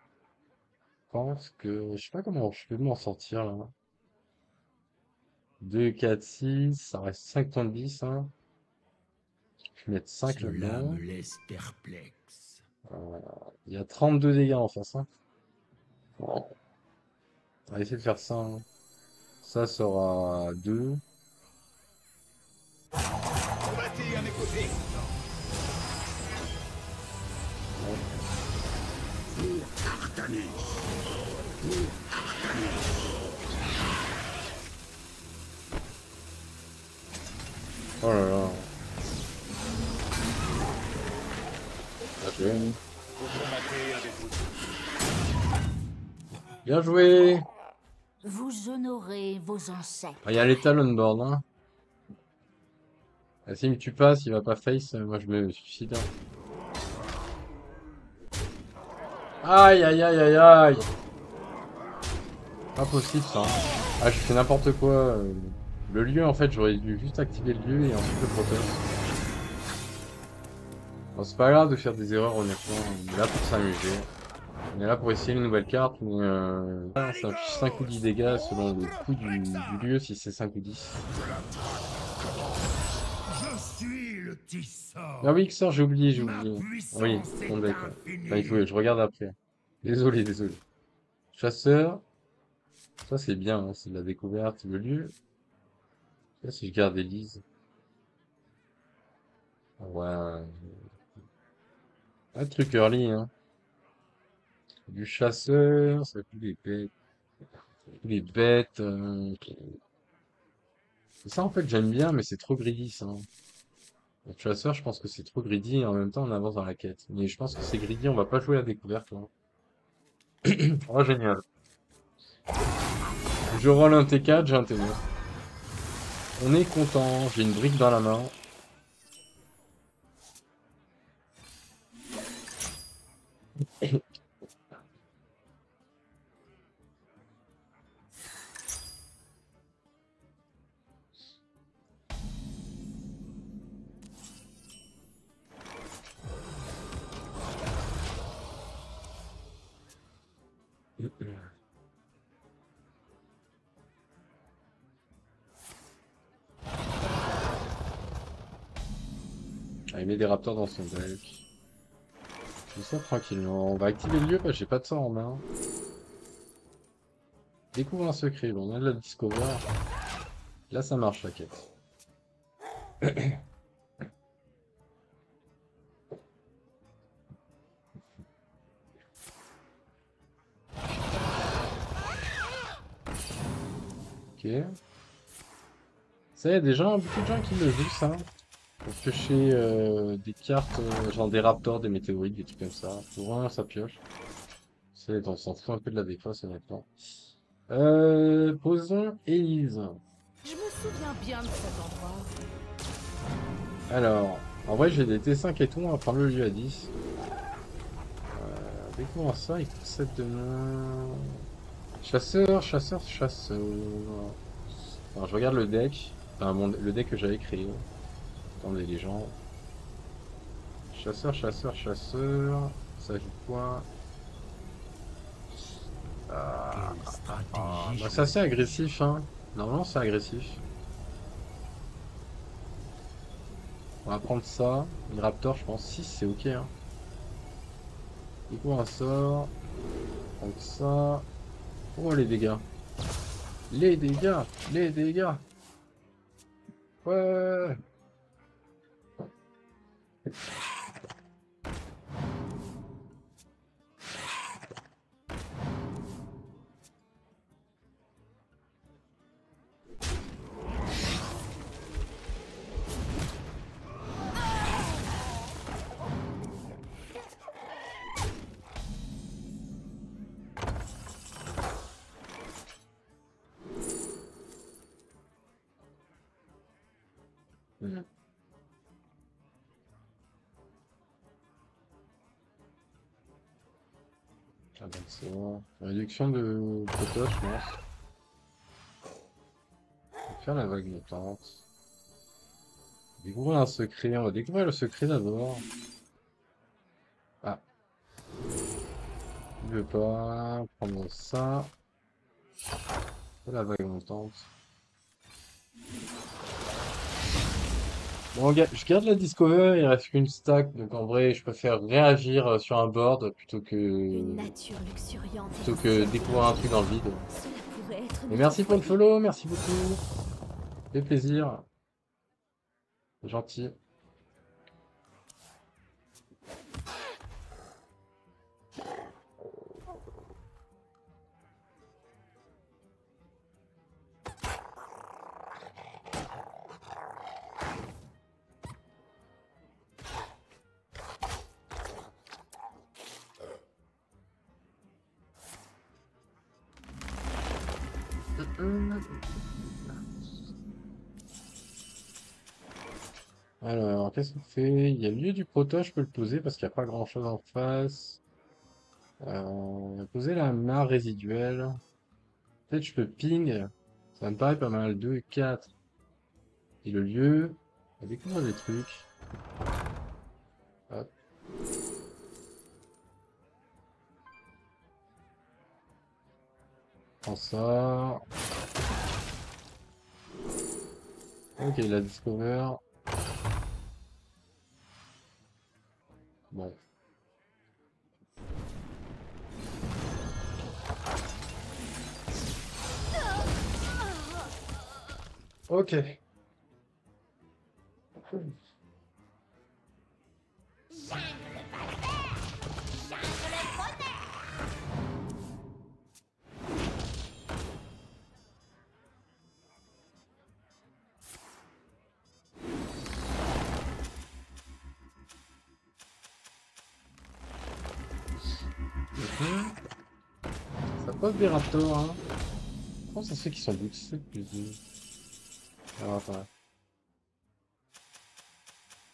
Je pense que je sais pas comment je peux m'en sortir là. 2, 4, 6, ça reste 5 points de vie, ça. Je vais mettre 5 Cela là-dedans. me laisse perplexe. Il y a 32 dégâts en face, hein. On va essayer de faire ça, hein. Ça sera 2. Combattez à mes côtés. Oh là là. Bien joué. Combattez avec vous. Bien joué. Vous honorez vos ancêtres. Ah, il y a les talons board, hein. Ah, s'il me tue pas, s'il va pas face, moi je me suicide, hein. Aïe aïe aïe aïe aïe. Pas possible ça, hein. Ah, j'ai fait n'importe quoi. Le lieu, en fait, j'aurais dû juste activer le lieu et ensuite le protège. Bon, c'est pas grave de faire des erreurs, honnêtement. On est là pour s'amuser. On est là pour essayer une nouvelle carte, mais ça affiche 5 ou 10 dégâts selon le coût du lieu, si c'est 5 ou 10. Je suis le tisseur. Ah oui, XOR, j'ai oublié, j'ai Ma oublié. puissance Oui, est mon deck. infinie. Enfin, je regarde après. Désolé, désolé. Chasseur. Ça, c'est bien, hein, c'est de la découverte. Le lieu. Là, si je garde Elise. Ouais. Un truc early, hein. Du chasseur, ça plus les bêtes. Les bêtes. Ça, en fait, j'aime bien, mais c'est trop greedy, ça, hein. Le chasseur, je pense que c'est trop greedy et en même temps, on avance dans la quête. Mais je pense que c'est greedy, on va pas jouer à la découverte, là. Oh, génial. Je roll un T4, j'ai un T9. On est content, j'ai une brique dans la main. Ah, il met des raptors dans son deck. Je fais ça tranquillement. On va activer le lieu parce que j'ai pas de sort en main. Découvre un secret. Bon, on a de la discover. Là, ça marche la quête. Ok. Ça, il y a des gens, beaucoup de gens qui le jouent, ça. Pour piocher des cartes, genre des raptors, des météorites, des trucs comme ça. Faut vraiment ça pioche. C'est, on s'en fout un peu de la défense, honnêtement. Posons Élise. Je me souviens bien de cet endroit. Alors, en vrai, j'ai des T5 et tout, on va prendre le lieu à 10. Découvre ça, il coûte 7 de main. Chasseur, chasseur, chasseur. Alors, je regarde le deck. Enfin, le deck que j'avais créé. Attendez les gens. Chasseur, chasseur, chasseur. Ça joue quoi? Quelle stratégie. Bah, c'est assez agressif, hein. Normalement, c'est agressif. On va prendre ça. Une Raptor, je pense 6, c'est ok, hein. Découvre un sort. Donc ça. Oh, les dégâts. Les dégâts. Les dégâts. Ouais. Mhm. Ah, donc c'est bon. Réduction de potage, je pense. On va faire la vague montante. Découvrir un secret. On va découvrir le secret d'abord. Ah, il veut pas prendre ça. La vague montante. Bon, je garde la Discover, il reste qu'une stack, donc en vrai, je préfère réagir sur un board Une que nature luxuriante et plutôt que découvrir un incertaine. truc dans le vide. Cela pourrait être Et notre merci pour le foyer. follow, merci beaucoup. Ça fait plaisir, c'est gentil. Alors, qu'est-ce qu'on fait? Il y a le lieu du proto, je peux le poser parce qu'il n'y a pas grand-chose en face. Poser la mare résiduelle. Peut-être je peux ping. Ça me paraît pas mal. 2 et 4. Et le lieu. On va découvrir des trucs. Hop. Prends ça. Ok, la Discover. Bon. Ok. Mhm. Ça pose des raptors, hein. Comment ça se fait qu'ils sont boostés plus de... Alors, attends.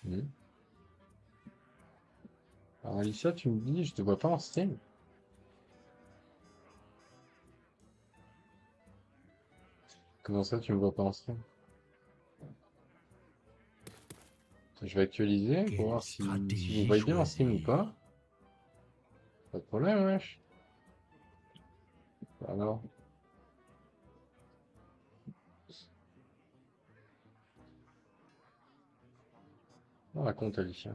Mhm. Alors, Alicia, tu me dis, je te vois pas en stream. Comment ça, tu me vois pas en stream? Je vais actualiser pour Quelle voir si vous stratégie me voyez bien en stream ou choisir? pas. Pas de problème, wesh. Alors, on raconte Alicia.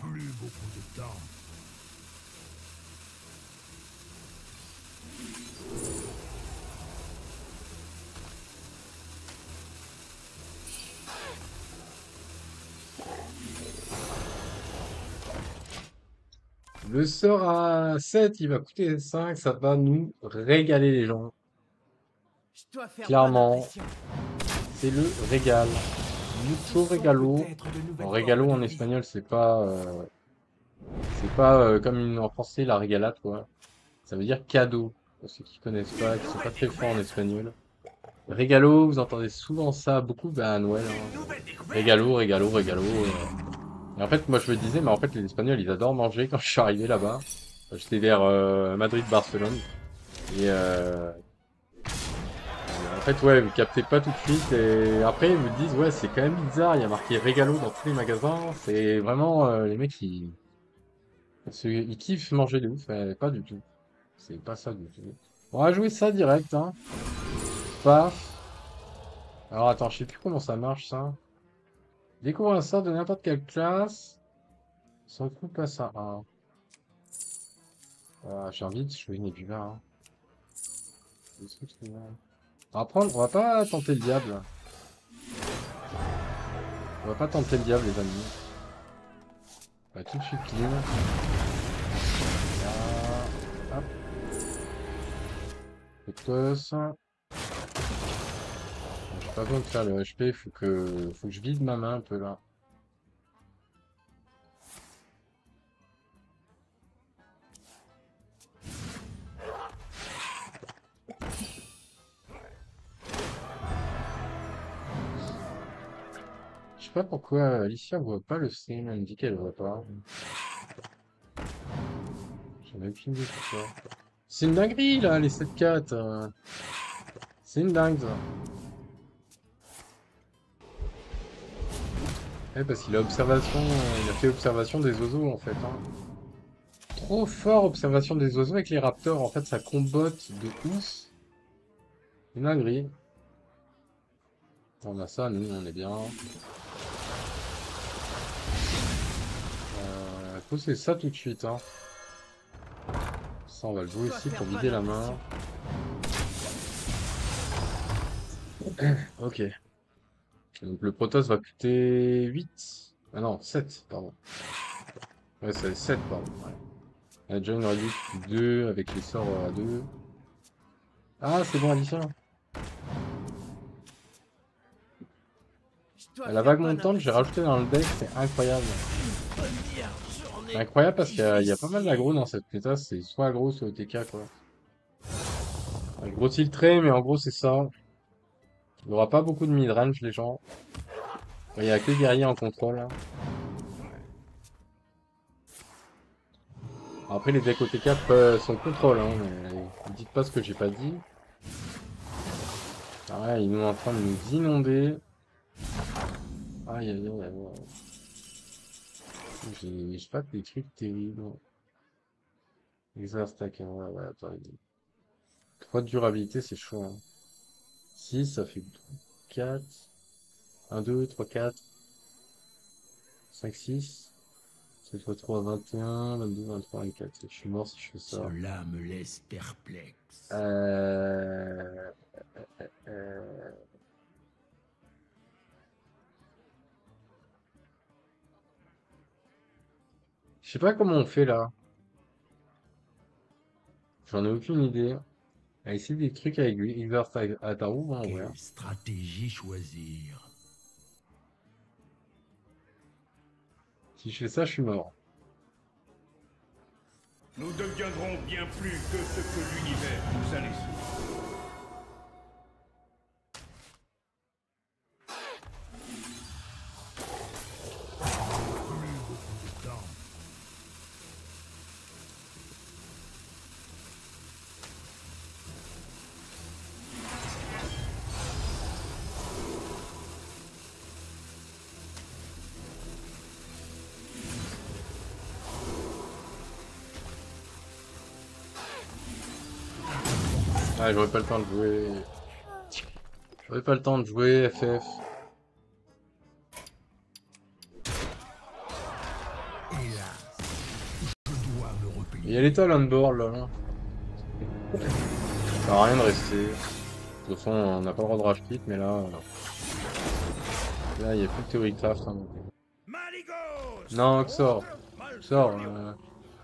Plus beaucoup de temps. Le sort à 7, il va coûter 5, ça va nous régaler les gens. Je dois faire bonne Clairement, impression. c'est le régal. Ce Mucho sont regalo. peut-être de nouvelles En régalo formes en de vie. espagnol, c'est pas comme en français la régalade, quoi. Ça veut dire cadeau. Pour ceux qui connaissent pas, qui sont pas très forts en espagnol. Régalo, vous entendez souvent ça beaucoup bah, à Noël, hein. Nouvelle découverte. Régalo, régalo, régalo. Et en fait, moi je me disais, mais en fait, les Espagnols, ils adorent manger quand je suis arrivé là-bas. J'étais vers Madrid-Barcelone. Et en fait, ouais, vous captez pas tout de suite. Et après, ils vous disent, ouais, c'est quand même bizarre. Il y a marqué régalo dans tous les magasins. C'est vraiment les mecs, ils kiffent manger de ouf. Pas du tout. C'est pas ça du tout. On va jouer ça direct, hein. Paf. Alors attends, je sais plus comment ça marche ça. Découvre un sort de n'importe quelle classe. Son coup passe à 1. J'ai envie de jouer Nebula, hein. Des trucs, on va pas tenter le diable. On va pas tenter le diable, les amis. On va tout de suite clean. Là, hop. Petos. J'ai pas besoin de faire le HP, faut que je vide ma main un peu là. Je sais pas pourquoi Alicia voit pas le stream, elle me dit qu'elle voit pas. J'en ai aucune idée pourquoi. C'est une dinguerie, là, les 7-4. C'est une dingue, ça. Ouais, parce qu'il a observation, il a fait observation des oiseaux, en fait, hein. Trop fort, observation des oiseaux avec les raptors. En fait, ça combotte de ouf. Une dinguerie. On a ça, nous, on est bien. Faut c'est ça tout de suite, hein. Ça, on va le jouer ici pour vider la main. Ok. Donc le Protoss va coûter 8. Ah non, 7, pardon. Ouais, c'est 7, pardon. Ouais. On a déjà une réduite 2 avec les sorts à 2. Ah, c'est bon, Alicia. Je dois La faire vague bonne montante, j'ai impression. rajouté dans le deck, c'est incroyable. Première journée Incroyable parce qu'il y a pas mal difficile. d'aggro dans cette méta, c'est soit aggro, soit OTK, quoi. Gros tiltré, mais en gros, c'est ça. Il n'y aura pas beaucoup de mid-range, les gens. Il n'y a que guerrier en contrôle, hein. Après, les decks OTK sont contrôle, hein, mais dites pas ce que j'ai pas dit. Ah ouais, ils sont en train de nous inonder. Aïe, aïe, aïe, aïe. J'ai pas des trucs terribles. Exastack, hein, ouais, ouais, attends. 3 de durabilité, c'est chaud, hein. 6, ça fait 4. 1, 2, 3, 4. 5, 6. 7 fois 3, 21. 22, 23, 24. Je suis mort si je fais ça. Cela me laisse perplexe. Euh... euh, Je sais pas comment on fait là. J'en ai aucune idée. On va essayer des trucs avec lui. Inverse Ataru, en vrai. Quelle stratégie choisir? Si je fais ça, je suis mort. Nous deviendrons bien plus que ce que l'univers nous a laissé. Ah, j'aurais pas le temps de jouer. J'aurais pas le temps de jouer, FF. Hélas, je dois me Il y a replier. l'étoile on board là. Ça sert à rien de rester. De toute façon, on n'a pas le droit de rage quit, mais là, il n'y a plus de théorie craft, hein, donc. Maligos! Non, Xor. Xor, Malfurion!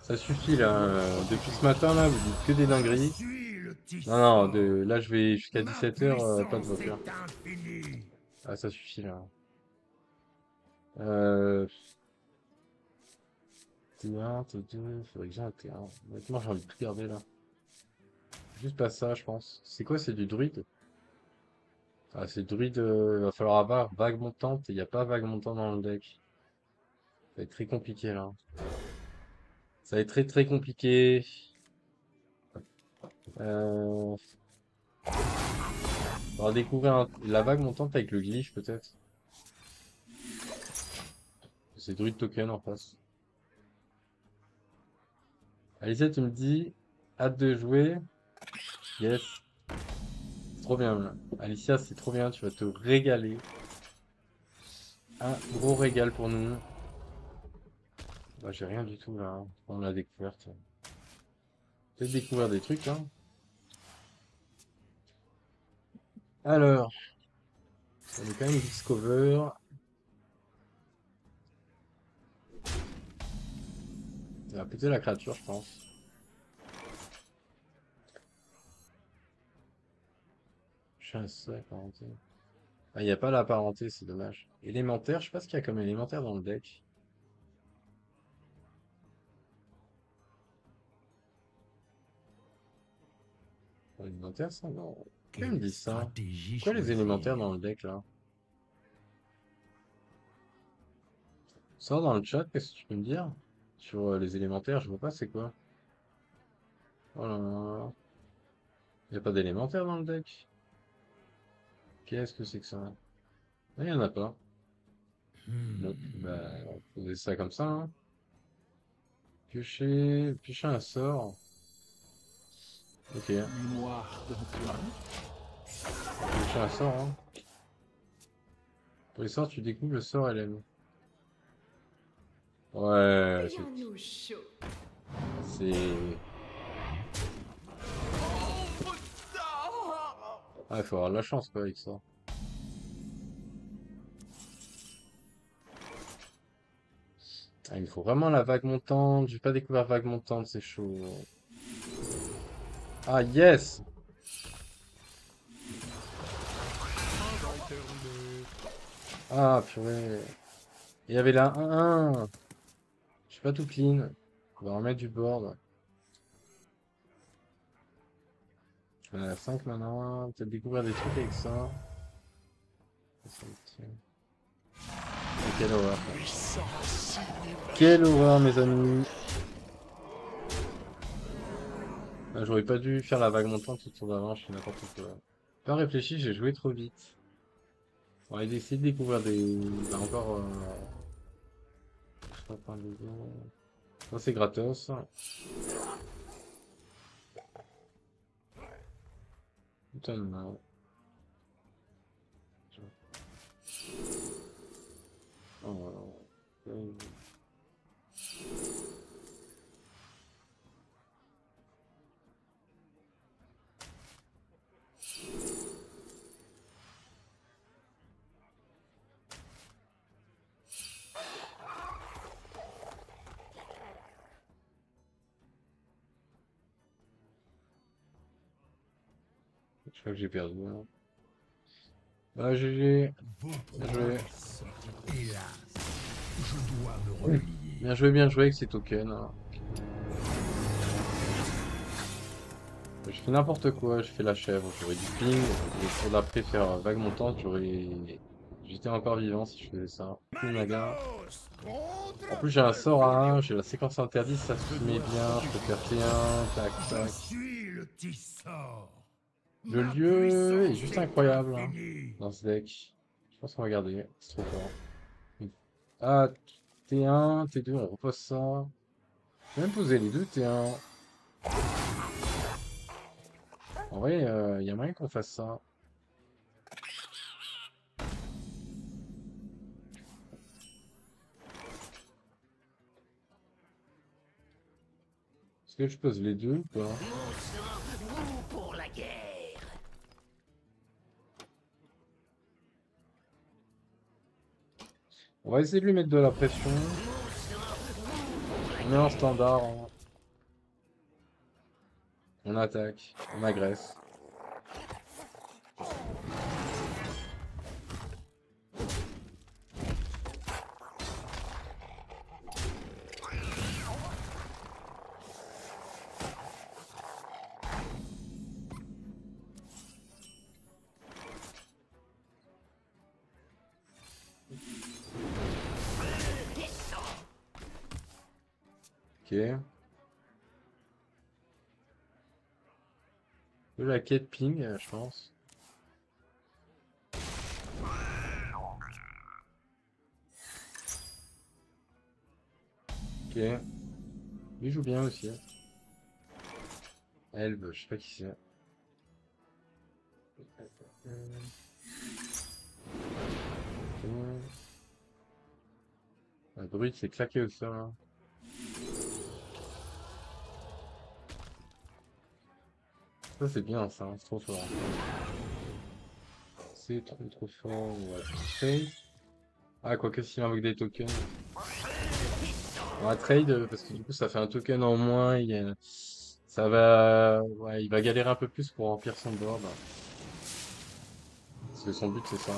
ça suffit là. Depuis ce matin là, vous dites que des dingueries. Suis le Non, non, tisseur. là je vais jusqu'à Ma 17h, pas de puissance vote. est infinie. Ah, ça suffit là. Euh, T1, T2, faudrait que j'ai un T1. Honnêtement, j'ai envie de tout garder là. Juste pas ça, je pense. C'est quoi, c'est du druide? Ah, c'est druide, va falloir avoir vague montante, et il n'y a pas vague montante dans le deck. Ça va être très compliqué là. Ça va être très très compliqué. Euh, on va découvrir la vague montante avec le glyphe peut-être. C'est druide token en face. Alicia, tu me dis, hâte de jouer. Yes. C'est trop bien, là. Alicia, c'est trop bien, tu vas te régaler. Un gros régal pour nous. Bah, j'ai rien du tout là, hein. On l'a découverte. Peut-être découvrir des trucs, hein. Alors, on est quand même Discover. Ça va péter la créature, je pense. Chasse, parenté. Ah, il n'y a pas la parenté, c'est dommage. Élémentaire, je sais pas ce qu'il y a comme élémentaire dans le deck. Élémentaire, ça, non. Pourquoi ils me Quelle disent ça? stratégie Pourquoi les élémentaires dans choisir? le deck, là? Sors dans le chat, qu'est-ce que tu peux me dire? Sur les élémentaires, je vois pas c'est quoi. Oh là là. Il n'y a pas d'élémentaire dans le deck. Qu'est-ce que c'est que ça? Il n'y en a pas. Bon, bah, on faisait ça comme ça, hein. Piocher un sort. Ok, Mémoire d'un plan. piocher un sort, hein. Pour les sorts, tu découvres le sort LM. Ouais, Ayons-nous chaud. c'est... Ah, il faut avoir de la chance, quoi, avec ça. Ah, il me faut vraiment la vague montante. J'ai pas découvert vague montante, c'est chaud. Ah, yes! Ah, purée. Il y avait la 1-1. Je suis pas tout clean. On va remettre du board. 5 maintenant. Peut-être découvrir des trucs avec ça. Quelle horreur. Quelle horreur, mes amis. Ah, j'aurais pas dû faire la vague montante tout le tour d'avant, je suis n'importe quoi. Pas réfléchi, j'ai joué trop vite. On va essayer de découvrir des... Bah, encore... Je sais pas, ça c'est gratos. Putain, non. Oh, je crois que j'ai perdu, hein. Ah, GG. Vos Bien joué. promesses. Hélas, je dois me replier. Bien joué avec ces tokens, hein. Je fais n'importe quoi, je fais la chèvre, j'aurais du ping, et pour l'après faire vague montante, J'étais encore vivant si je faisais ça. Naga. En plus j'ai un sort à 1, j'ai la séquence interdite, ça se met bien, je peux faire T1, tac Je tac. suis le Tissor. Le Ma lieu est puissance juste est incroyable, hein, infinie. dans ce deck. Je pense qu'on va garder, c'est trop fort. Ah, T1, T2, on repose ça. Je vais même poser les deux T1. En vrai, il y a moyen qu'on fasse ça. Est-ce que je pose les deux ou pas? Nous pour la guerre. On va essayer de lui mettre de la pression. On met en standard, hein. On attaque, on agresse. Ok. De la quête ping, je pense. Ok. Il joue bien aussi. Elbe, je sais pas qui c'est. La druide s'est claqué au sol, hein. Ça c'est bien ça, hein, c'est trop fort. C'est trop fort, ouais. Trade. Ah, quoique s'il invoque des tokens. On va trade parce que du coup ça fait un token en moins. Ça va. Ouais, il va galérer un peu plus pour remplir son board. Parce que son but c'est ça.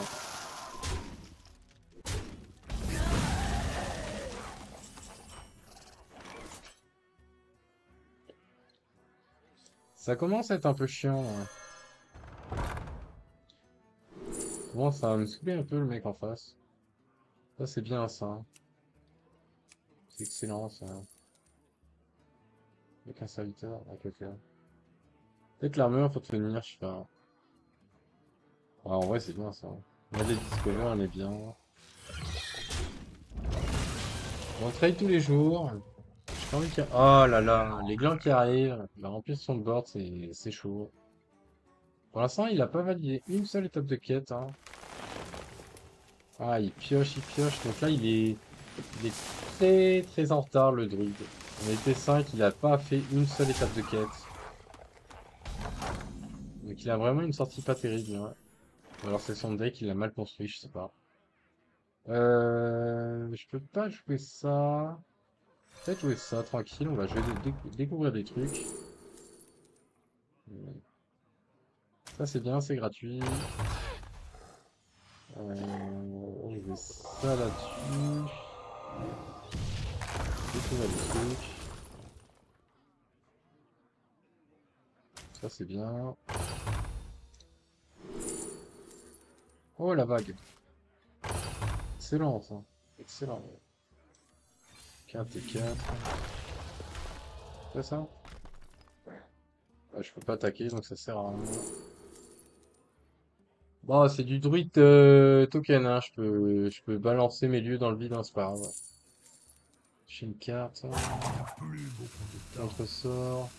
Ça commence à être un peu chiant, hein. Comment ça va me saouler un peu le mec en face. Ça c'est bien ça, hein. C'est excellent ça. Avec un serviteur. Ok, ok. Peut-être l'armure pour tenir, je sais pas. Ah, en vrai, c'est bien ça. On a des discover, on est bien. On trade tous les jours. J'ai pas envie qu'il y a... Oh là là, les glands qui arrivent. Il va remplir son board, c'est chaud. Pour l'instant, il a pas validé une seule étape de quête. Hein. Ah, il pioche, il pioche. Donc là, il est très très en retard, le druide. On était 5, il a pas fait une seule étape de quête. Donc il a vraiment une sortie pas terrible. Ouais. Ou alors c'est son deck, il l'a mal construit, je sais pas. Je peux pas jouer ça. Peut-être jouer ça, tranquille. On va jouer découvrir des trucs. Ça c'est bien, c'est gratuit. On joue ça là-dessus. Découvrir des trucs. Ça c'est bien. Oh la vague. Excellent ça. Excellent. 4 et 4. C'est ça? Ouais, je peux pas attaquer donc ça sert à rien. Bon, c'est du druide token, hein. Je peux balancer mes lieux dans le vide, hein, c'est pas grave. J'ai une carte. Contre sort.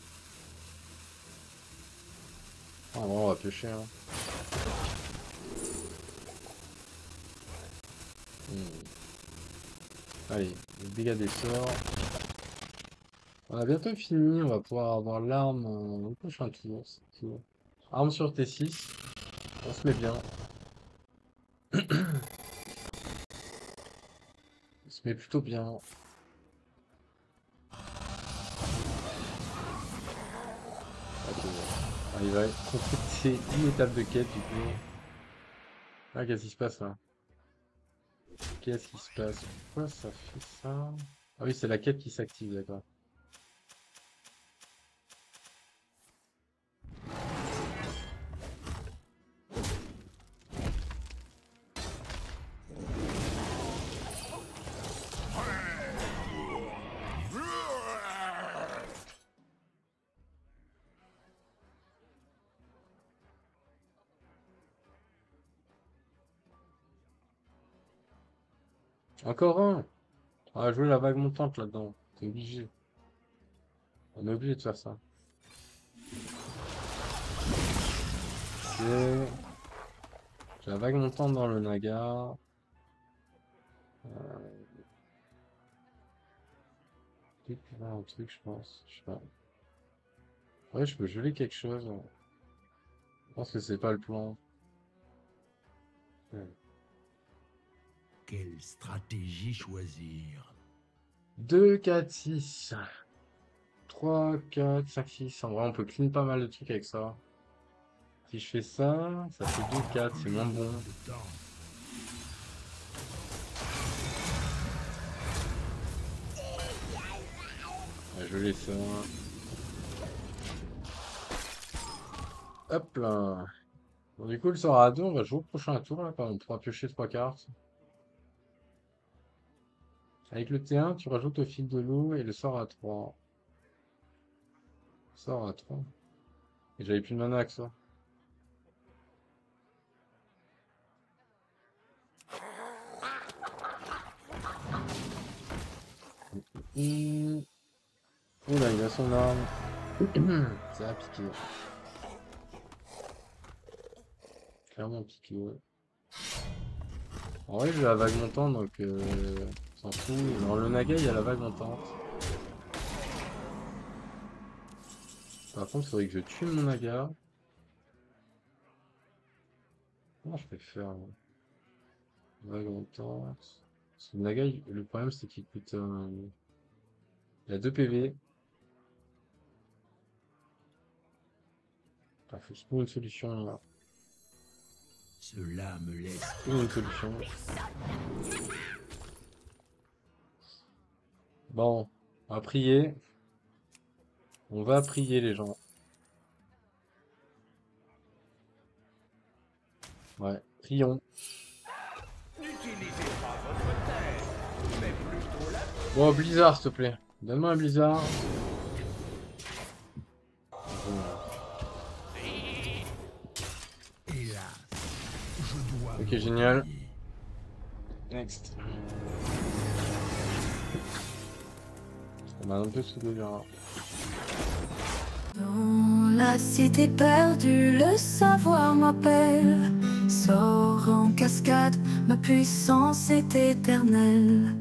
Ah, bon, on va piocher. Hein. Allez, dégâts des sorts. On a bientôt fini, on va pouvoir avoir l'arme au prochain tour. Cool. Arme sur T6. On se met bien. On se met plutôt bien. Ok. Ah, il va compléter une étape de quête du coup. Ah, qu'est-ce qui se passe là? Qu'est-ce qui se passe? Pourquoi ça fait ça? Ah oui, c'est la quête qui s'active, d'accord. Encore un! On va jouer la vague montante là-dedans. C'est obligé. On est obligé de faire ça. J'ai la vague montante dans le Naga. Découvrir un truc, je pense. Je sais pas. Ouais, je peux geler quelque chose. Je pense que c'est pas le plan. Ouais. Quelle stratégie choisir? 2, 4, 6. 3, 4, 5, 6. En vrai, on peut clean pas mal de trucs avec ça. Si je fais ça, ça fait 2, 4. C'est moins bon. Ouais, je laisse ça. Hop là. Bon, du coup, le sort à 2, on va jouer au prochain tour là, quand on pourra piocher 3 cartes. Avec le T1, tu rajoutes au fil de l'eau et le sort à 3. Sort à 3. Et j'avais plus de mana que ça. Oula, il a son arme. Ça a piqué. Clairement piqué, ouais. En vrai, j'ai la vague montante, donc s'en fout. Dans le Naga, il y a la vague montante. Par contre, il faudrait que je tue mon Naga. Comment je peux faire là? Vague montante. Parce que le Naga, le problème, c'est qu'il coûte... il a 2 PV. Il faut que je trouve une solution là. Cela me laisse. Une solution. Bon, on va prier. On va prier les gens. Ouais, prions. N'utilisez pas votre terre, mais plutôt la... Bon, Blizzard, s'il te plaît. Donne-moi un Blizzard. Ok, génial. Next. On m'a un peu saoulé là. Dans la cité perdue, le savoir m'appelle. Sors en cascade, ma puissance est éternelle.